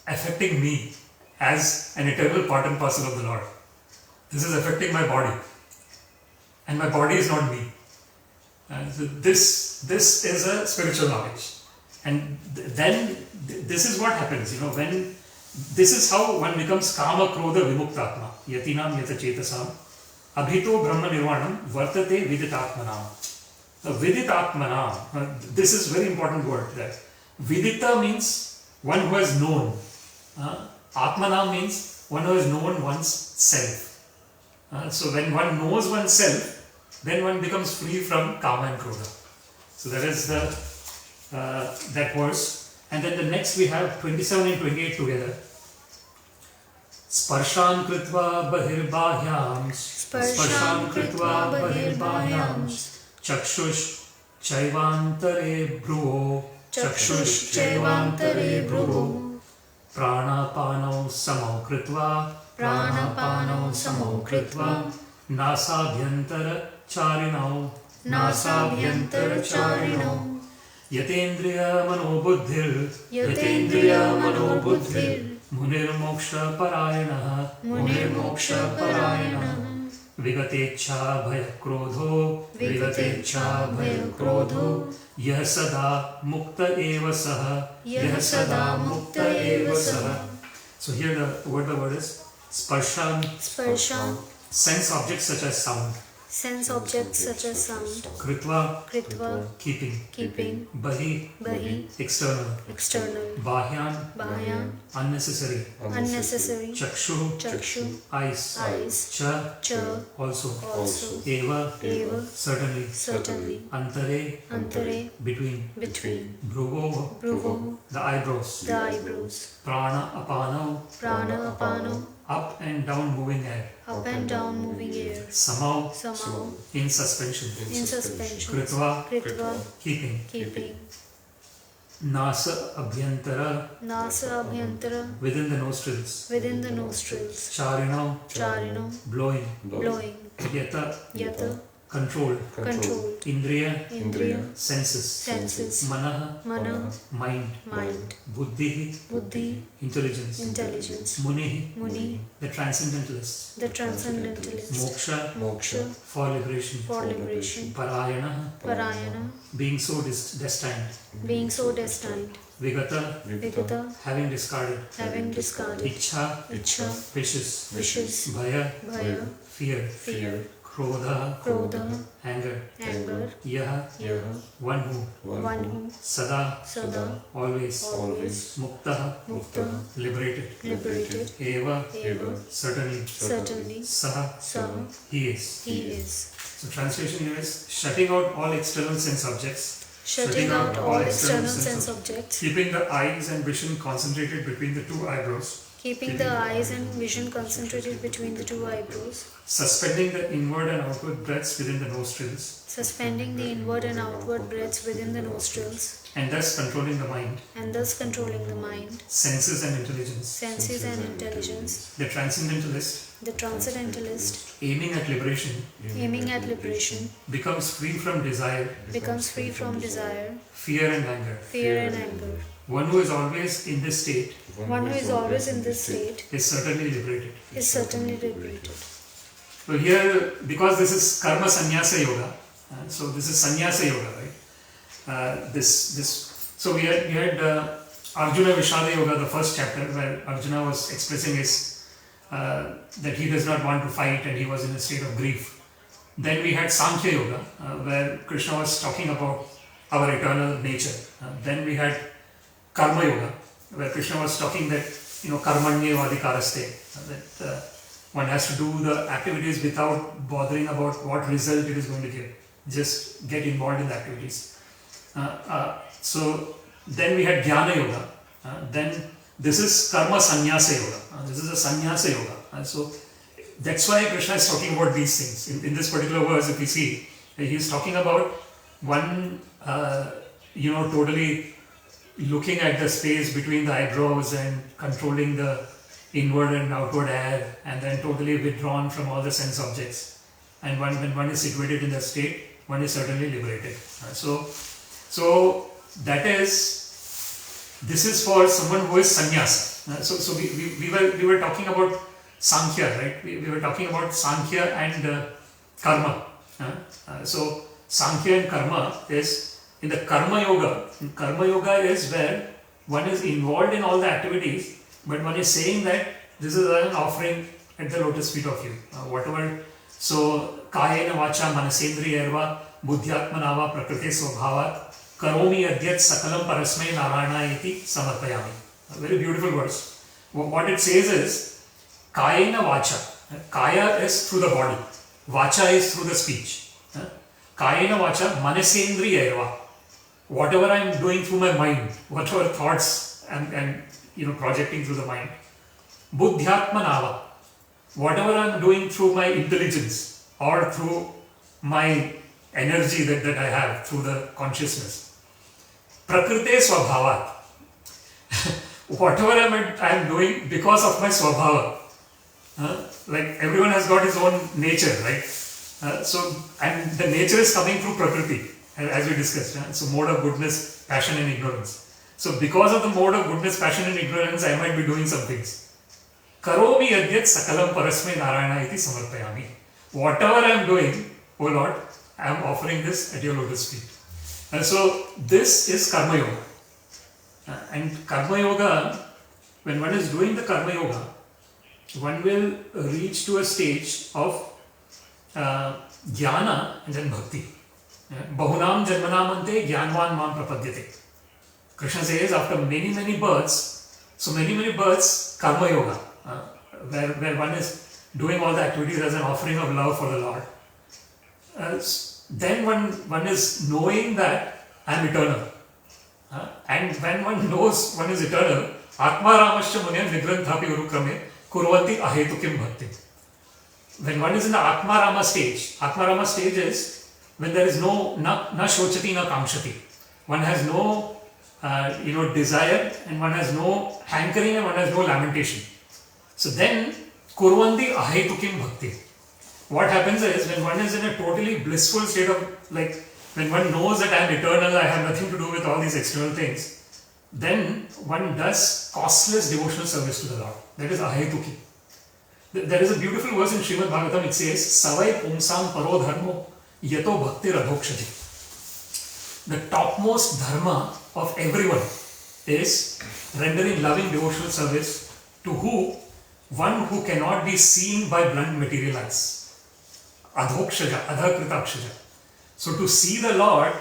affecting me as an eternal part and parcel of the Lord. This is affecting my body, and my body is not me. So this is a spiritual knowledge, and then this is what happens. When this is how one becomes kama krodha vimuktatma yatinam yata chetasam abhito brahma nirvanam vartate viditatmanam. Viditatmanam. This is very important word. That vidita means one who has known. Atmanam means one who has known one's self. So when one knows oneself, then one becomes free from kama and krodha. So that is that verse. And then the next we have 27 and 28 together. Sparshan kritva bahirbahyam. Sparshan kritva bahirbahyam. Chakshush chaivantare bhruvo. Chakshush chaivantare bhruvo. Pranapanau samau kritva. Pranapanau samau kritva. Nasabhyantara charinau. Nasabhyantara charinau. Yatendriya manobuddhir. Yatendriya manobuddhir. Munir moksha parayana. Munir moksha parayana. Vigatecha bhaya krodho. Vigatecha bhaya krodho. Yah sada mukta eva saha. Yah sada mukta eva saha. So here the word is sparshan. Sparshan. Sense objects such as sound. Sense objects such as sound. Kritva. Kritva. Keeping. Bahi. External. Bahyan. Unnecessary. Chakshu. Eyes. Cha. Also. Eva. Certainly. Antare. Between. Bhruvo. The eyebrows. Prana apano. Up and down moving air. Samau. In suspension. Kritva. Keeping. Nasa abhyantara. Within the nostrils. Charinau. Blowing. Yata. control, control, indriya, indriya, senses, senses, manaha, mana, mind, mind, buddhi, buddhi, intelligence, intelligence, muni, muni, the transcendentalists, the transcendentalist, moksha, moksha, for liberation, for liberation, parayana, parayana, being so destined, being so destined, vigata, vigata, having discarded, discarded, ichha, ichha, wishes, wishes, bhaya, bhaya, fear, fear, krodha, krodha, anger, anger, yaha, one who, one who, sada, sada, always, always, mukta, mukta, liberated, liberated, eva, eva, certainly, certainly, saha, saha, he is. he is. So translation here is shutting out all external sense objects, Shutting out all external sense objects, keeping the eyes and vision concentrated between the two eyebrows, keeping the eyes and vision concentrated between the two eyebrows, suspending the inward and outward breaths within the nostrils, suspending the inward and outward breaths within the nostrils, and thus controlling the mind, and thus controlling the mind, senses and intelligence. senses and intelligence. The transcendentalist, The transcendentalist, aiming at liberation, aiming at liberation, becomes free from desire, becomes free from desire, fear and anger. fear and anger. One who is always in this state One who is always in this state is certainly liberated. is certainly liberated. So here, because this is karma sannyasa yoga, so this is sannyasa yoga, right? So we had Arjuna Vishada Yoga, the first chapter, where Arjuna was expressing his that he does not want to fight and he was in a state of grief. Then we had Sankhya Yoga, where Krishna was talking about our eternal nature. Then we had Karma Yoga, where Krishna was talking that karmanye vadikaraste, that one has to do the activities without bothering about what result it is going to give. Just get involved in the activities. So then we had Jnana Yoga. Then this is Karma Sannyasa Yoga. This is a Sannyasa Yoga. So that's why Krishna is talking about these things. In this particular verse, if we see, he is talking about one, totally looking at the space between the eyebrows and controlling the inward and outward air, and then totally withdrawn from all the sense objects. And when one is situated in that state, one is certainly liberated. So that is, this is for someone who is sannyasa. So we were talking about Sankhya, right? We were talking about Sankhya and Karma. So Sankhya and Karma is in the Karma Yoga. Karma Yoga is where one is involved in all the activities, but one is saying that this is an offering at the lotus feet of you. Whatever. So Kayena Vacha Manasendriyarva Buddhyatmanava Prakriti Svabhavat Karomi Adyat Sakalam Parasmai Narayana iti Samarpayami. A very beautiful verse. What it says is Kayena Vacha. Kaya is through the body. Vacha is through the speech. Kayena Vacha Manasendriyarva. Whatever I am doing through my mind, whatever thoughts and projecting through the mind. Buddhyatmanava. Whatever I am doing through my intelligence or through my energy that I have through the consciousness. Prakrite Swabhavat. Whatever I am doing because of my Swabhava. Like everyone has got his own nature, right? And the nature is coming through Prakriti, as we discussed. So mode of goodness, passion and ignorance. So because of the mode of goodness, passion and ignorance, I might be doing some things. Karomi adyat sakalam parasmai narayana iti samarpayami. Whatever I am doing, O Lord, I am offering this at your lotus feet. And so this is Karma Yoga. And Karma Yoga, when one is doing the Karma Yoga, one will reach to a stage of Jnana and then Bhakti. Bahunam janmanamante jnanvan mam prapadyate. Krishna says after many births, so many births, Karma Yoga, where one is doing all the activities as an offering of love for the Lord. Then one is knowing that I am eternal. And when one knows one is eternal, Atma Ramascha Munyam Nigranthapi Urukrame Kurvanti Ahetukim Bhakti. When one is in the Atma Rama stage is when there is no na shochati na kamshati. One has no desire, and one has no hankering, and one has no lamentation. So then Kurvanti Ahetukim Bhakti. what happens is when one is in a totally blissful state of, like, when one knows that I am eternal, I have nothing to do with all these external things, then one does costless devotional service to the Lord. That is ahetuki. There is a beautiful verse in Srimad Bhagavatam. It says, Savai pumsam paro dharmo yato bhakti radhokshati. The topmost dharma of everyone is rendering loving devotional service to who? One who cannot be seen by blunt material eyes. Adhokshaja, adhakritakshaja. So to see the Lord,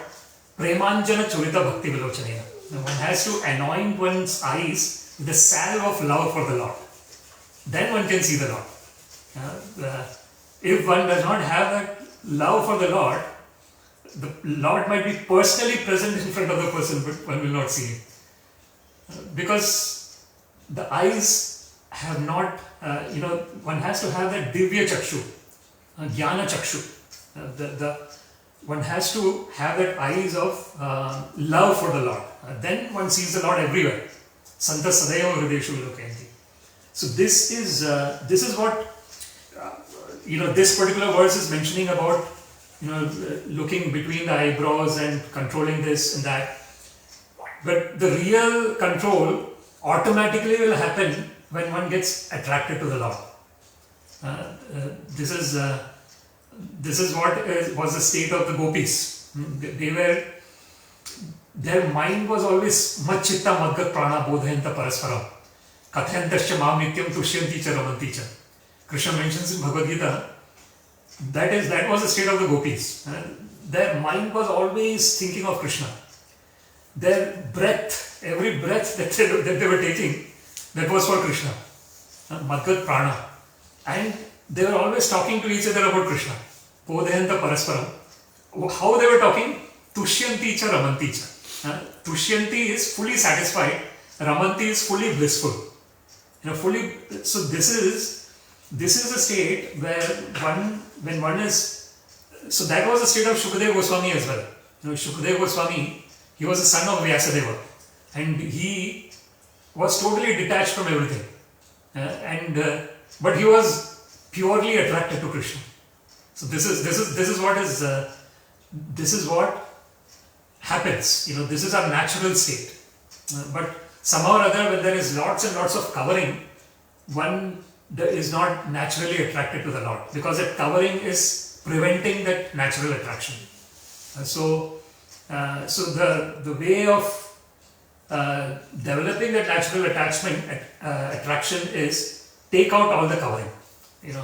premanjana churita bhakti vilochanena. One has to anoint one's eyes with the salve of love for the Lord. Then one can see the Lord. If one does not have that love for the Lord might be personally present in front of the person, but one will not see him. Because the eyes have not, one has to have that divya chakshu, jnana chakshu. One has to have that eyes of love for the Lord. Then one sees the Lord everywhere. Santa sadaiva hrideshu vilokayanti. So this is what this particular verse is mentioning about. Looking between the eyebrows and controlling this and that. But the real control automatically will happen when one gets attracted to the Lord. This is what was the state of the gopis. Their mind was always machitta madgat prana bodhayanta parasparam kathayantascha mam nityam tushyanti cha ramanti cha. Krishna mentions in Bhagavad-Gita that was the state of the gopis. Their mind was always thinking of Krishna. Their breath, every breath that they were taking, that was for Krishna. Madgat prana. And they were always talking to each other about Krishna. Bodhayanta parasparam. How they were talking? Tushyanti cha ramanti cha. Tushyanti is fully satisfied. Ramanti is fully blissful. So this is a state where when one is. So that was the state of Shukadeva Goswami as well. Shukadeva Goswami, he was the son of Vyasadeva, and he was totally detached from everything. But he was purely attracted to Krishna. So this is what happens. This is our natural state. But somehow or other, when there is lots and lots of covering, one is not naturally attracted to the Lord, because that covering is preventing that natural attraction. So the way of developing that natural attraction is take out all the covering.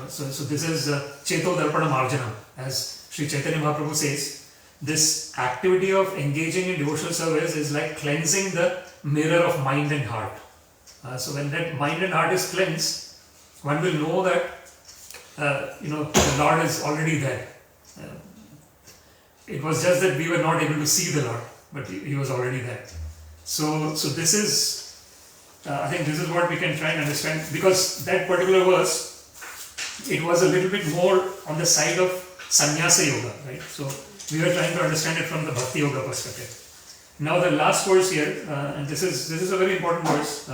So this is Cheto Darpana Marjana, as Sri Chaitanya Mahaprabhu says. This activity of engaging in devotional service is like cleansing the mirror of mind and heart. So when that mind and heart is cleansed, one will know that the Lord is already there. It was just that we were not able to see the Lord, but He was already there. So this is, I think this is what we can try and understand, because that particular verse, it was a little bit more on the side of sannyasa yoga, right? So we were trying to understand it from the bhakti yoga perspective. Now the last verse here, and this is a very important verse.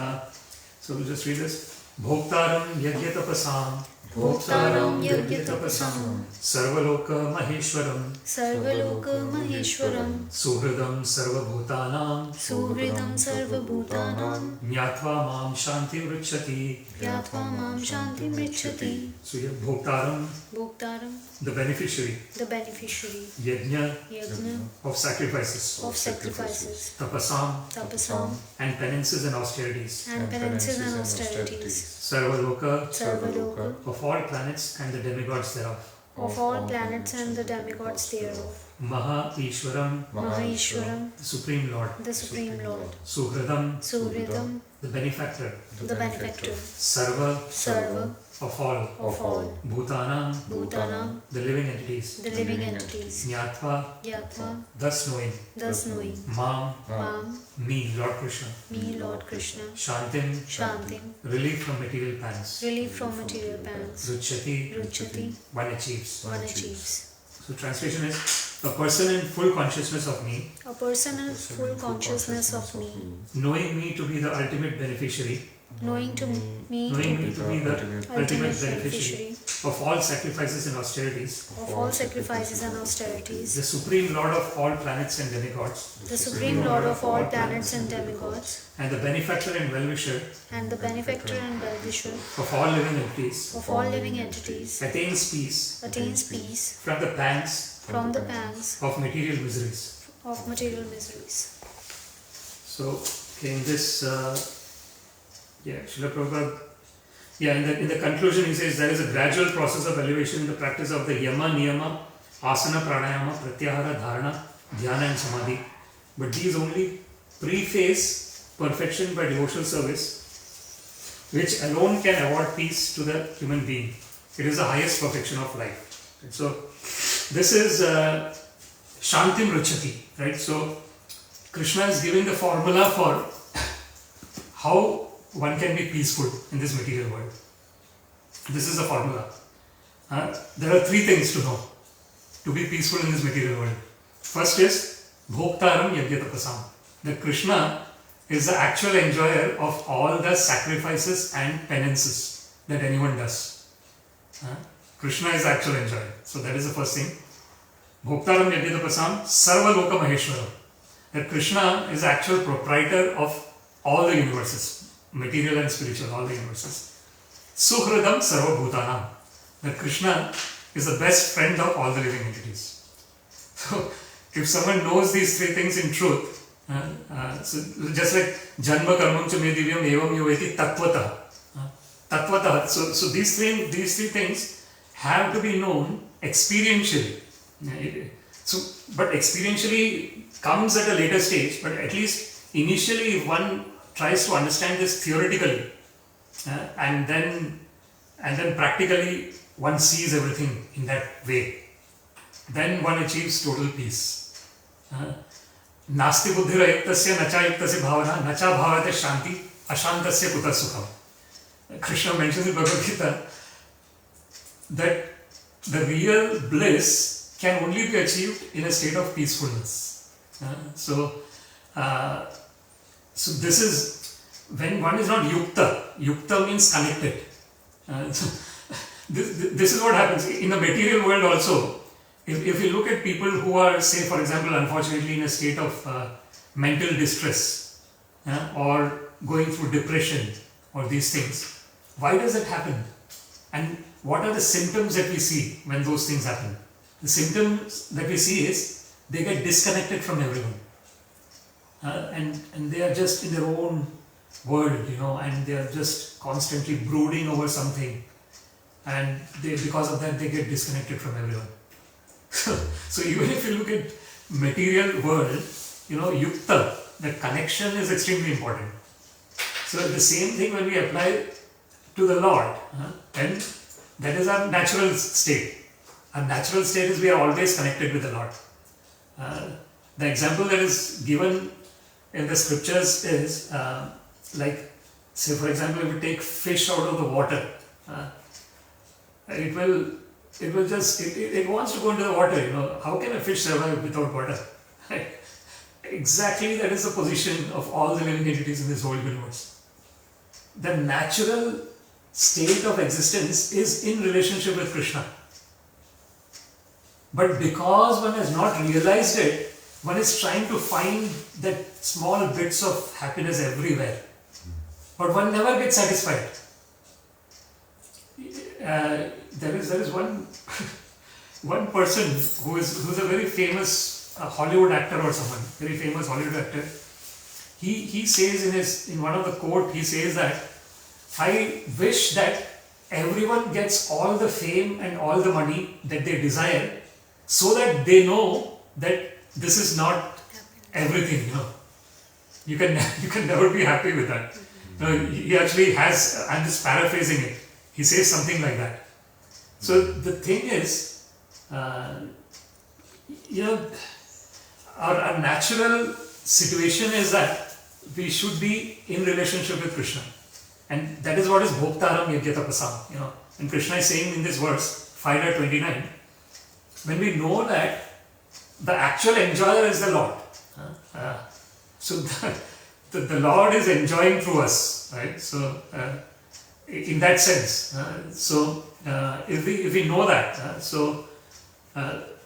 So we'll just read this. Bhoktaram yagyatapasam Bhoktaram yagyatapasam Sarvaloka Maheshwaram Sarvaloka Maheshwaram Suhridam Sarvabhutanam Suhridam Sarvabhutanam Nyatva Mam Shanti Vrichyati. Yatva Mam Shanti Mrichati. So here Bhoktaram, Bhoktaram, the beneficiary, the beneficiary, Yajna, Yajna, of sacrifices, of sacrifices, Tapasam, Tapasam, and penances and austerities, and penances and austerities, Sarvaloka, Sarvaloka, of all planets and the demigods thereof, of all planets and the demigods thereof, Maha Ishwaram, Maheshwaram, the Supreme Lord, the Supreme Lord, Suhridam, Suhridam, the benefactor, the benefactor, Sarva, Sarva, of all, Bhutanam, Bhutanam, the living entities, the living entities, Nyatva, Yatva, thus knowing, thus knowing, Mam, Mam, me, Lord Krishna, me, Lord Krishna, Shantim, Shantim, relief from material pangs, relief from material pangs, Ruchati, Ruchati, one achieves. one achieves. So translation is, a person in full consciousness of me, A person in full consciousness of me, knowing me to be the ultimate beneficiary, knowing me to knowing me to be the ultimate beneficiary, beneficiary, of all sacrifices and austerities, of all sacrifices and austerities, the Supreme Lord of all planets and demigods, the Supreme Lord of all planets and demigods, and the benefactor and well-wisher and the benefactor and well-wisher of all living entities, of all living entities, attains peace attains peace from the pangs from the pangs of material miseries. of material miseries. So, in this, Srila Prabhupada, in the conclusion he says there is a gradual process of elevation in the practice of the Yama, Niyama, Asana, Pranayama, Pratyahara, Dharana, Dhyana and Samadhi. But these only preface perfection by devotional service, which alone can award peace to the human being. It is the highest perfection of life. And so, this is Shantim Ruchati, right? So, Krishna is giving the formula for how one can be peaceful in this material world. This is the formula. There are three things to know to be peaceful in this material world. First is Bhoktaram Yagyatapasam. That Krishna is the actual enjoyer of all the sacrifices and penances that anyone does. Krishna is the actual enjoyer. So that is the first thing. Bhoktaram Yagyatapasam Sarva Loka Maheshwaram. That Krishna is the actual proprietor of all the universes, material and spiritual, all the universes. Suhridam Sarva Bhutanam. That Krishna is the best friend of all the living entities. So, if someone knows these three things in truth, so just like Janma Karmam Cha Me Divyam Evam Yoveti Tattvata. Tattvata. So these three things have to be known experientially. So, but experientially comes at a later stage, but at least initially if one tries to understand this theoretically, and then practically one sees everything in that way, then one achieves total peace. Nasti buddhira yuktasya nacha yuktasya bhavana nacha bhavate shanti ashantasya kuta sukham. Krishna mentions in Bhagavad-Gita that the real bliss can only be achieved in a state of peacefulness. So this is when one is not yukta. Yukta means connected. This is what happens in the material world also. If you look at people who are, say for example, unfortunately in a state of mental distress or going through depression or these things, why does it happen? And what are the symptoms that we see when those things happen? The symptoms that we see is they get disconnected from everyone. And they are just in their own world, and they are just constantly brooding over something. And because of that, they get disconnected from everyone. So even if you look at material world, yukta, the connection is extremely important. So the same thing when we apply to the Lord, and that is our natural state. Our natural state is we are always connected with the Lord. The example that is given in the scriptures is like, say for example, if we take fish out of the water, it wants to go into the water. How can a fish survive without water? Exactly, that is the position of all the living entities in this whole universe. The natural state of existence is in relationship with Krishna. But because one has not realized it, one is trying to find that small bits of happiness everywhere. But one never gets satisfied. There is one person who's a very famous Hollywood actor or someone, very famous Hollywood actor. He says in one of the quote, he says that I wish that everyone gets all the fame and all the money that they desire, so that they know that this is not everything. You can never be happy with that. He actually has, I'm just paraphrasing it, he says something like that. So the thing is, our natural situation is that we should be in relationship with Krishna. And that is what is Bhoktaram Yagyatapasam. And Krishna is saying in this verse, 5.29, when we know that the actual enjoyer is the Lord. So the Lord is enjoying through us, right? So in that sense. If we know that,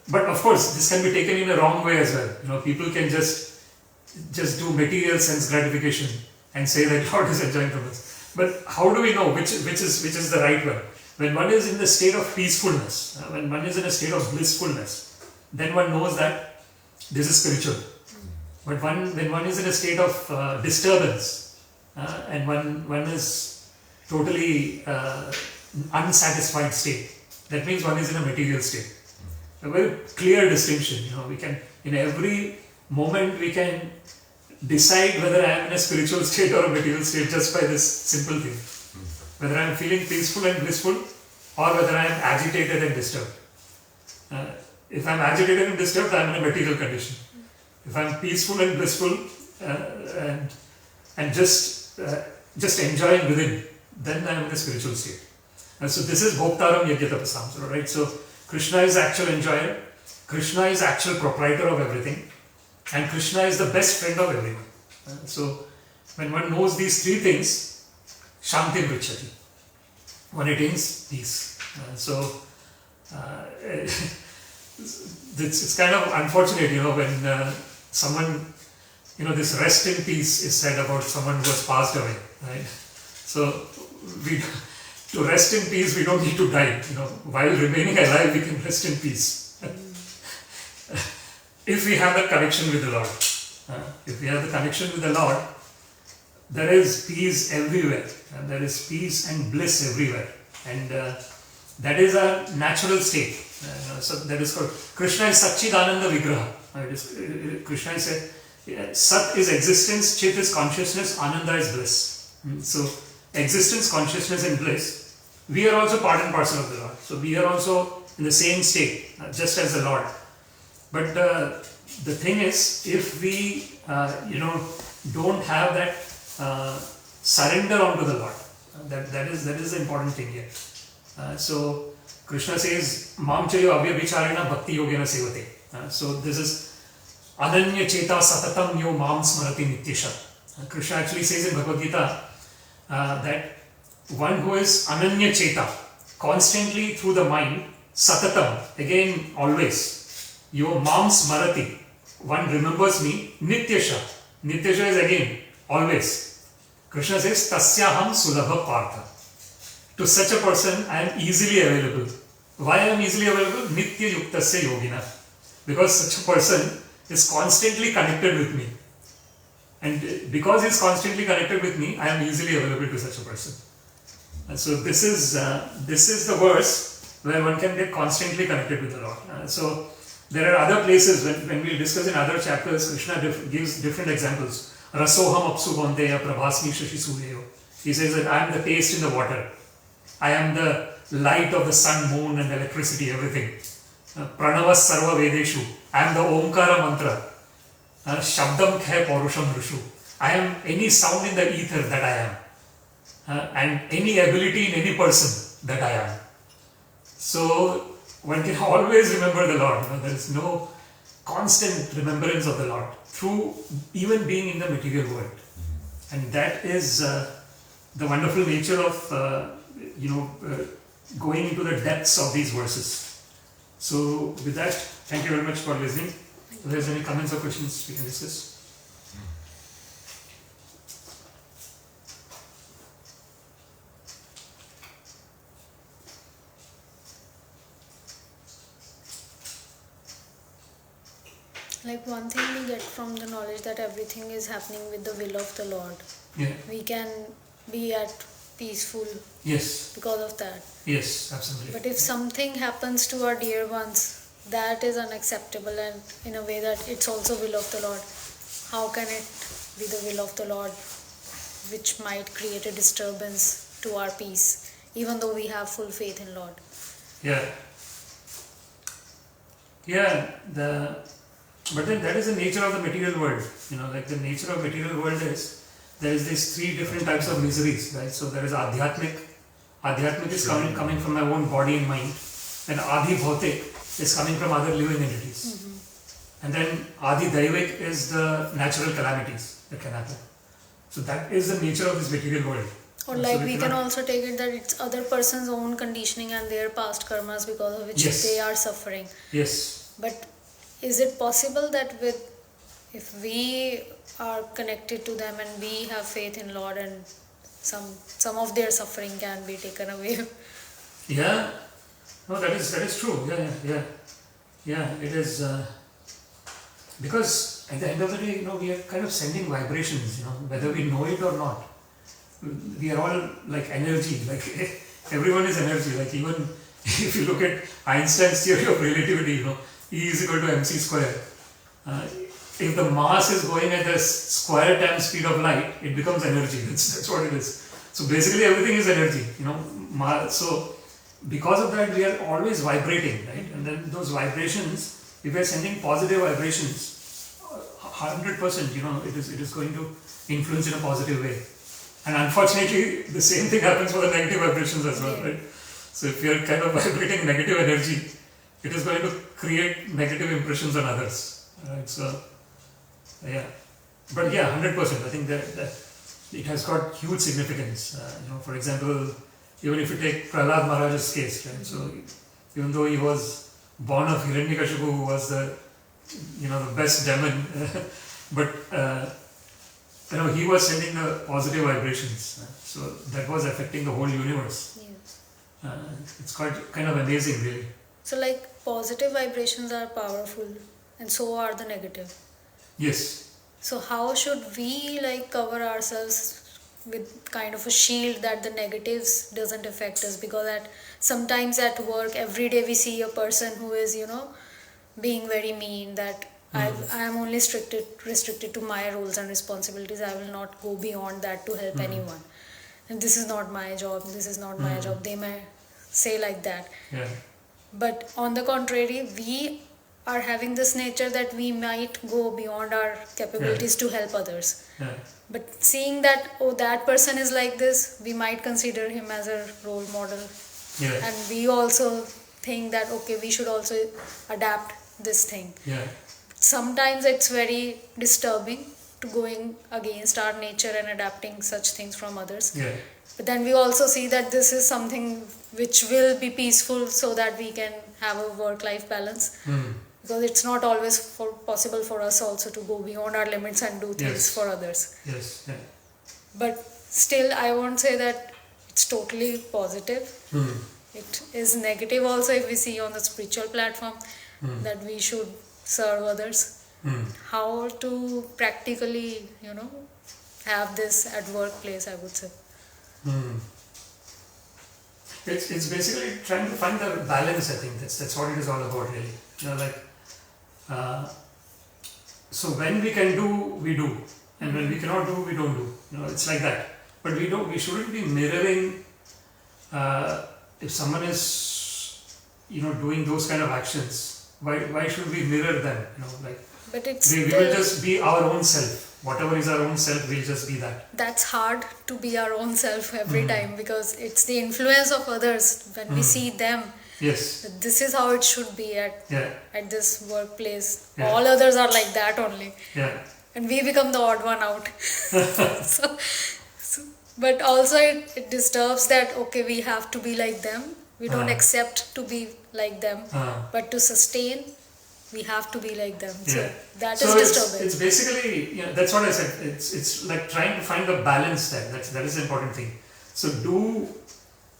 but of course this can be taken in a wrong way as well. People can just do material sense gratification and say that God is enjoying from us. But how do we know which is the right one? When one is in the state of peacefulness, when one is in a state of blissfulness, then one knows that this is spiritual. But when one is in a state of disturbance and one is totally unsatisfied state, that means one is in a material state. A very clear distinction. We can, in every moment, we can decide whether I am in a spiritual state or a material state just by this simple thing. Whether I am feeling peaceful and blissful or whether I am agitated and disturbed. If I am agitated and disturbed, I am in a material condition. If I am peaceful and blissful and just enjoying within, then I am in a spiritual state. And so this is Bhoktaram Yajnatapasam, right? So Krishna is actual enjoyer, Krishna is actual proprietor of everything, and Krishna is the best friend of everyone. So when one knows these three things, Shanti Vrichati, one attains peace. It's kind of unfortunate, when someone, this rest in peace is said about someone who has passed away, right? So to rest in peace, we don't need to die. While remaining alive, we can rest in peace. If we have that connection with the Lord. If we have the connection with the Lord, there is peace everywhere. And there is peace and bliss everywhere. And that is our natural state. So that is called, Krishna is Satchidananda Vigraha. Krishna is said, Sat is existence, Chit is consciousness, Ananda is bliss. So existence, consciousness and bliss, we are also part and parcel of the Lord. So we are also in the same state, just as the Lord. But the thing is, if we don't have that surrender onto the Lord, that is the important thing here. So Krishna says, Mam chayo avyabhicharena bhakti yogena sevate. So this is Ananya cheta satatam yo mam smarati nityasha. Krishna actually says in Bhagavad-Gita that one who is Ananya cheta, constantly through the mind, satatam, again always, yo mam smarati, one remembers me, nityasha. Nityasha is again, always. Krishna says, tasyaham sulabha partha. To such a person, I am easily available. Why I am easily available? Nitya yuktasya yogina. Because such a person is constantly connected with me. And because he is constantly connected with me, I am easily available to such a person. And so this is the verse where one can get constantly connected with the Lord. So there are other places, when we discuss in other chapters, Krishna gives different examples. Rasoham apsu bondeya prabhasmi shashi suryo. He says that I am the taste in the water. I am the light of the sun, moon and electricity, everything. Pranavas sarva vedeshu. I am the Omkara mantra. Shabdam khe paurusham rishu. I am any sound in the ether that I am. And any ability in any person that I am. So one can always remember the Lord. There is no constant remembrance of the Lord through even being in the material world. And that is the wonderful nature of going into the depths of these verses. So with that, thank you very much for listening. If there's any comments or questions, we can discuss. Like one thing we get from the knowledge that everything is happening with the will of the Lord. Yeah. We can be at peaceful. Yes. Because of that. Yes, absolutely. But if something happens to our dear ones, that is unacceptable, and in a way that it's also will of the Lord. How can it be the will of the Lord, which might create a disturbance to our peace, even though we have full faith in Lord? Yeah. Yeah. But then that is the nature of the material world. Like the nature of material world is, there is these three different types of miseries, right? So there is Adhyatmic. Adhyatmic is coming from my own body and mind. And Adi Bhautik is coming from other living entities. Mm-hmm. And then Adi Daivik is the natural calamities that can happen. So that is the nature of this material world. Or So like we we can cannot- also take it that it's other person's own conditioning and their past karmas because of which Yes. they are suffering. Yes. But is it possible that if we are connected to them and we have faith in Lord and some of their suffering can be taken away? Yeah. No, that is true. Yeah. It is because at the end of the day, we are kind of sending vibrations. Whether we know it or not, we are all like energy. Like everyone is energy. Like even if you look at Einstein's theory of relativity, E is equal to mc square. If the mass is going at the square times speed of light, it becomes energy. That's what it is. So basically everything is energy. So because of that, we are always vibrating, right? And then those vibrations, if we are sending positive vibrations, 100%, it is going to influence in a positive way. And unfortunately, the same thing happens for the negative vibrations as well, right? So if you are kind of vibrating negative energy, it is going to create negative impressions on others. Right? So, yeah. But yeah, 100%. I think that it has got huge significance. For example, even if you take Prahlad Maharaj's case, right? So even though he was born of Hiranyakashipu, who was the best demon, but he was sending the positive vibrations. So that was affecting the whole universe. Yes. It's quite kind of amazing, really. So like positive vibrations are powerful and so are the negative. Yes. So how should we like cover ourselves with kind of a shield that the negatives doesn't affect us? Because sometimes at work every day we see a person who is being very mean, that I am only restricted to my roles and responsibilities. I will not go beyond that to help anyone. And this is not my job. This is not my job. They may say like that. Yeah. But on the contrary, we are having this nature that we might go beyond our capabilities to help others. Yeah. But seeing that, that person is like this, we might consider him as a role model. Yeah. And we also think that, okay, we should also adapt this thing. Yeah. Sometimes it's very disturbing to going against our nature and adapting such things from others. Yeah. But then we also see that this is something which will be peaceful so that we can have a work-life balance. Because it's not always possible for us also to go beyond our limits and do things for others. Yes. Yeah. But still, I won't say that it's totally positive. It is negative also if we see on the spiritual platform that we should serve others. How to practically, have this at workplace, I would say. It's basically trying to find the balance. I think that's what it is all about, really. So when we can do, we do, and when we cannot do, we don't do. It's like that. But we shouldn't be mirroring. If someone is, doing those kind of actions, why should we mirror them? But it's we will just be our own self. Whatever is our own self, we'll just be that. That's hard to be our own self every time, because it's the influence of others when we see them. Yes. This is how it should be at this workplace. Yeah. All others are like that only. Yeah. And we become the odd one out. But also it disturbs that, okay, we have to be like them. We don't accept to be like them. But to sustain, we have to be like them. So that is disturbing. It's basically, that's what I said. It's like trying to find the balance there. That is the important thing. So do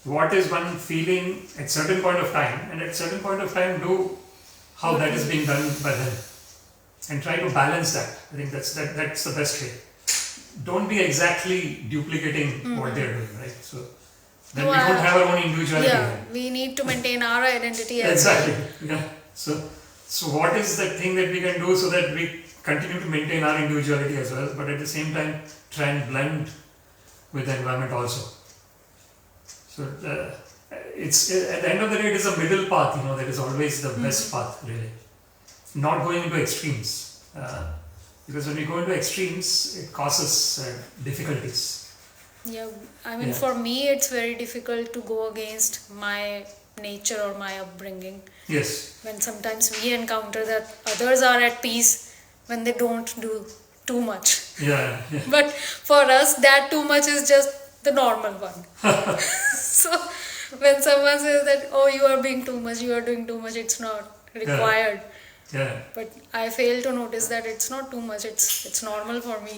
what is one feeling at certain point of time, and at certain point of time do how that is being done by them, and try to balance that. I think that's the best way. Don't be exactly duplicating what they're doing, right? So then we don't have our own individuality. Yeah, we need to maintain our identity as exactly. Yeah. So what is the thing that we can do so that we continue to maintain our individuality as well, but at the same time try and blend with the environment also. So it's at the end of the day, it is a middle path. That is always the best path, really. Not going into extremes, because when we go into extremes, it causes difficulties. Yeah, I mean, for me, it's very difficult to go against my nature or my upbringing. Yes. When sometimes we encounter that others are at peace when they don't do too much. Yeah. But for us, that too much is just the normal one. So when someone says that, oh, you are being too much, you are doing too much, it's not required. Yeah. But I fail to notice that it's not too much, it's normal for me.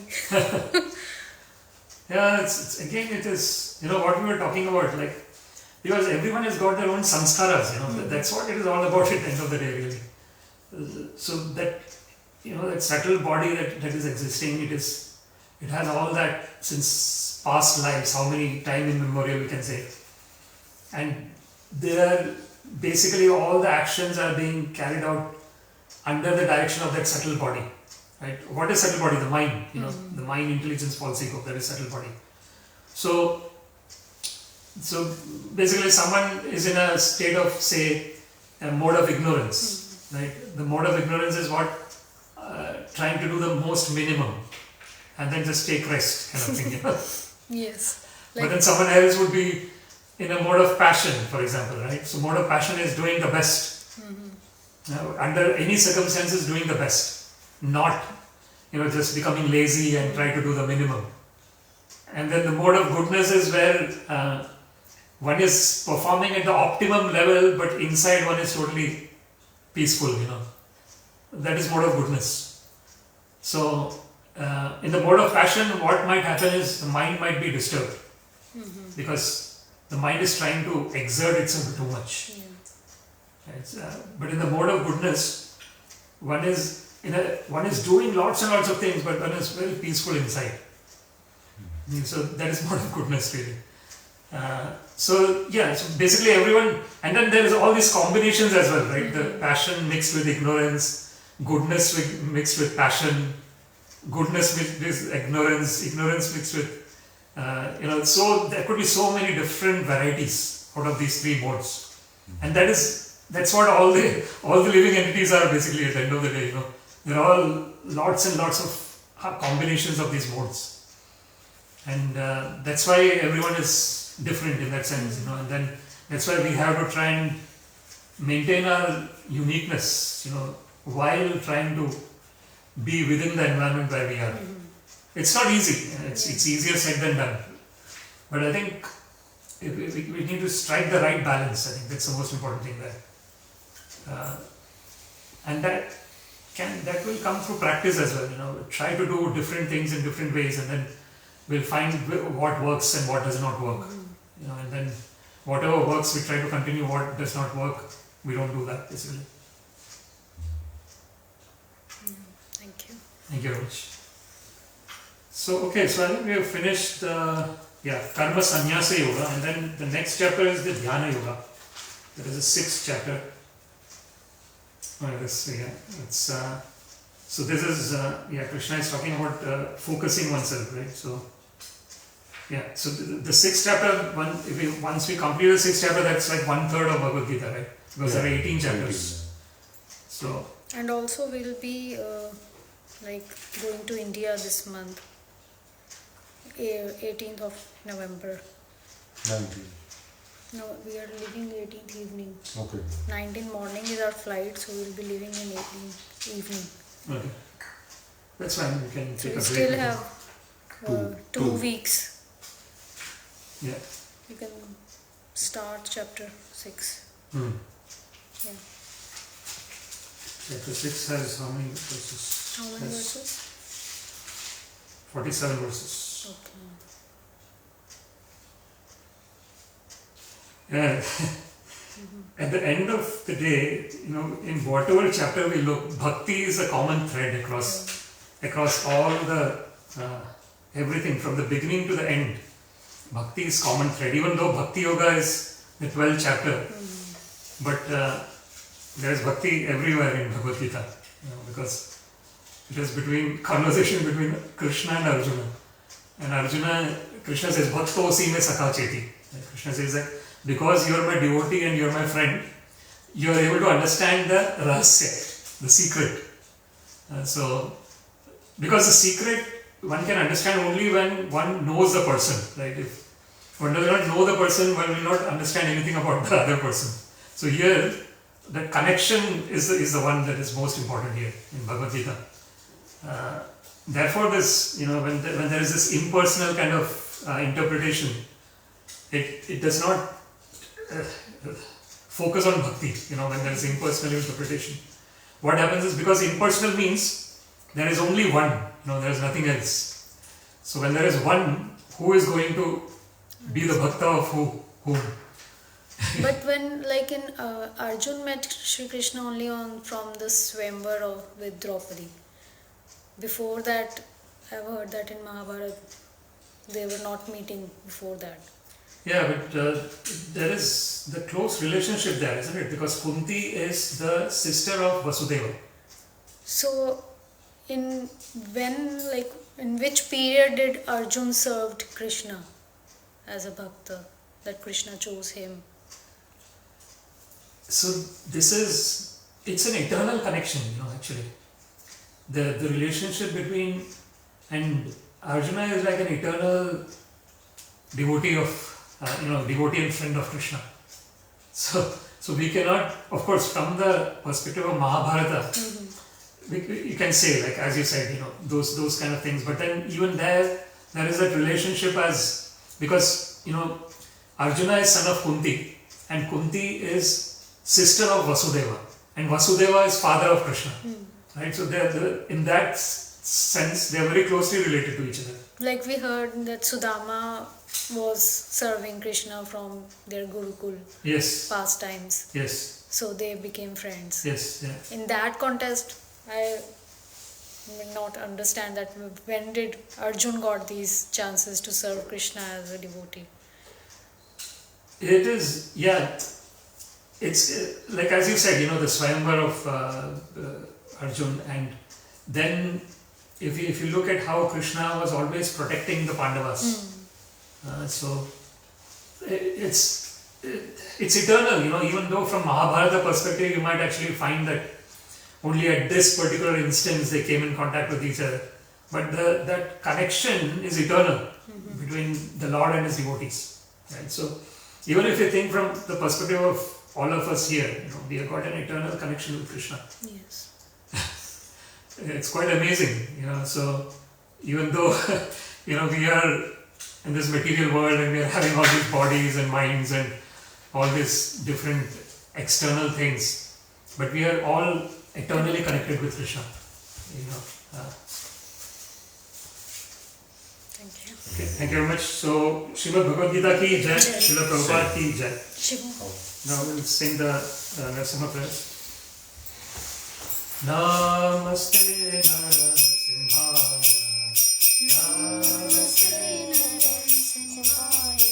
Yeah, it's again, it is, what we were talking about, like, because everyone has got their own samskaras, that's what it is all about at the end of the day, really. So that, that subtle body that is existing, it has all that since past lives, how many time immemorial we can say. And there, basically all the actions are being carried out under the direction of that subtle body. Right? What is subtle body? The mind, the mind, intelligence, false ego, that is subtle body. So basically someone is in a state of, say, a mode of ignorance, right? The mode of ignorance is what? Trying to do the most minimum and then just take rest kind of thing. Yes. But then someone else would be in a mode of passion, for example, right? So mode of passion is doing the best. Under any circumstances, doing the best. Not, just becoming lazy and try to do the minimum. And then the mode of goodness is where one is performing at the optimum level, but inside one is totally peaceful, That is mode of goodness. So, in the mode of passion, what might happen is the mind might be disturbed. Because the mind is trying to exert itself too much. Right? But in the mode of goodness, one is doing lots and lots of things, but one is very peaceful inside. So that is mode of goodness, really. So basically everyone, and then there is all these combinations as well, right? The passion mixed with ignorance, goodness mixed with passion, goodness mixed with ignorance, ignorance mixed with, so there could be so many different varieties out of these three modes. And that's what all the living entities are basically at the end of the day, They're all lots and lots of combinations of these modes. And that's why everyone is different in that sense, and then that's why we have to try and maintain our uniqueness, while trying to be within the environment where we are. It's not easy, it's easier said than done. But I think we need to strike the right balance. I think that's the most important thing there. And that will come through practice as well, try to do different things in different ways, and then we'll find what works and what does not work. And then whatever works, we try to continue. What does not work, we don't do that, basically. Thank you. Thank you very much. So I think we have finished Karma Sannyasa Yoga, and then the next chapter is the Dhyana Yoga. That is the 6th chapter. So this is, Krishna is talking about focusing oneself, right? So the 6th chapter, once we complete the 6th chapter, that's like 1/3 of Bhagavad-Gita, right? Because there are 18 chapters. So. And also we'll be going to India this month, 18th of November. 19. No, we are leaving 18th evening. Okay. 19th morning is our flight, so we'll be leaving in 18th evening. Okay. That's fine, we can take a break. We still have 2 weeks. Yeah. You can start chapter 6. Yeah. Chapter 6 has how many verses? How many verses? 47 verses. Okay. Yeah. At the end of the day, in whatever chapter we look, bhakti is a common thread across all the everything from the beginning to the end. Bhakti is common thread, even though Bhakti Yoga is the 12th chapter. But there is bhakti everywhere in Bhagavad-Gita, because it is conversation between Krishna and Arjuna. And Krishna says, Bhaktosi me sakha cheti. Krishna says that because you are my devotee and you are my friend, you are able to understand the rahasya, the secret. Because the secret one can understand only when one knows the person. Right? If one does not know the person, one will not understand anything about the other person. So here, the connection is the one that is most important here in Bhagavad Gita. Therefore, this when there is this impersonal kind of interpretation, it does not focus on bhakti, when there is impersonal interpretation. What happens is, because impersonal means there is only one, there is nothing else. So when there is one, who is going to be the bhakta of whom? But when, like in Arjun met Shri Krishna only from the Swayamvar with Draupadi. Before that, I've heard that in Mahabharata they were not meeting before that. Yeah, but there is the close relationship there, isn't it? Because Kunti is the sister of Vasudeva. So, in which period did Arjun served Krishna as a bhakta, that Krishna chose him? So it's an eternal connection, actually. The relationship between, and Arjuna is like an eternal devotee devotee and friend of Krishna. So we cannot, of course, from the perspective of Mahabharata, you can say, like as you said, those kind of things. But then even there is that relationship because Arjuna is son of Kunti, and Kunti is sister of Vasudeva, and Vasudeva is father of Krishna. Right? So in that sense, they are very closely related to each other. Like we heard that Sudama was serving Krishna from their Gurukul pastimes. Yes. So they became friends. Yes. Yeah. In that context, I may not understand that when did Arjun got these chances to serve Krishna as a devotee? It is, it's like as you said, the Swayamvar of Arjun, and then if you look at how Krishna was always protecting the Pandavas, so it's eternal, even though from Mahabharata perspective you might actually find that only at this particular instance they came in contact with each other, but that connection is eternal between the Lord and his devotees, right? So even if you think from the perspective of all of us here, we have got an eternal connection with Krishna. Yes. It's quite amazing, so even though, we are in this material world and we are having all these bodies and minds and all these different external things, but we are all eternally connected with Krishna, Thank you. Okay, thank you very much. So, Srimad Bhagavad-Gita ki jai, Srila Prabhupada ki jai. Now we'll sing the Narasimha prayers. Namaste Narasimhaya. Namaste Narasimhaya.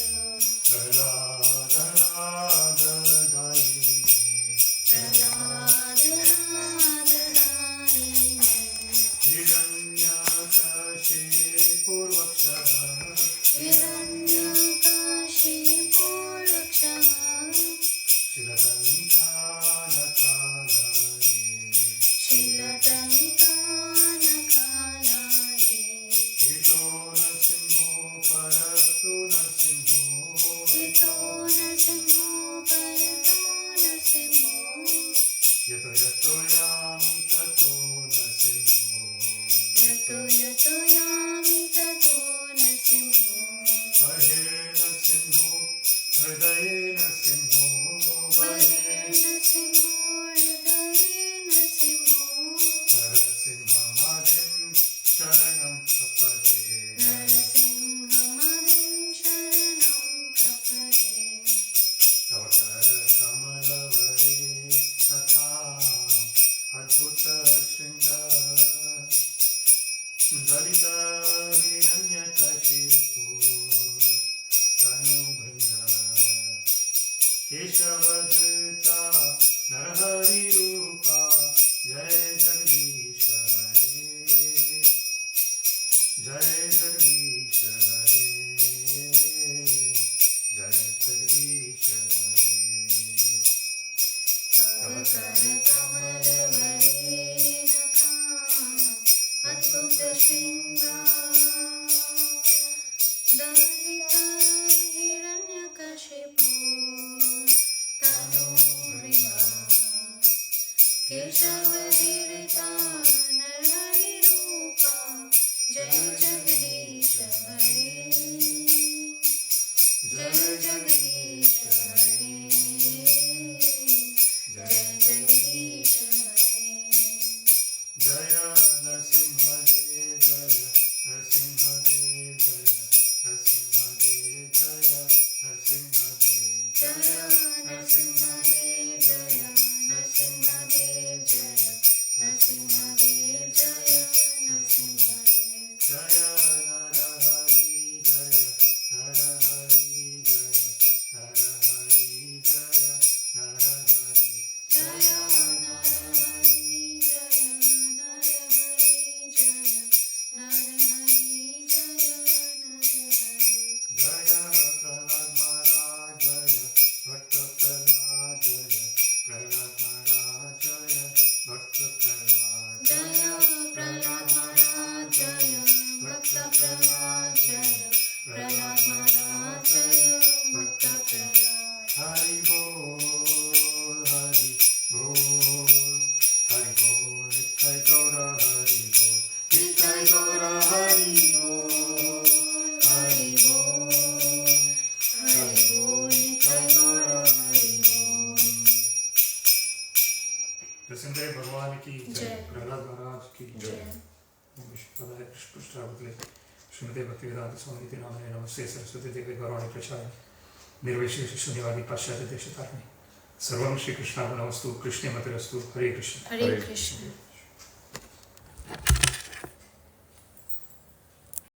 Jai Jagadish Hare Narasimha भगवान की जय। प्रहलाद महाराज की जय। विष्णुपदाय पुष्पपुष्पावले श्रीमते भक्तिवेदांत स्वामी नामिने नमस्ते सरस्वती देवी गौरवाणी प्रचारिणे निर्विशेष शून्यवादी पाश्चात्य देशतारिणे सर्वं श्रीकृष्णार्पणमस्तु कृष्णे मतिरस्तु हरे कृष्ण हरे कृष्ण।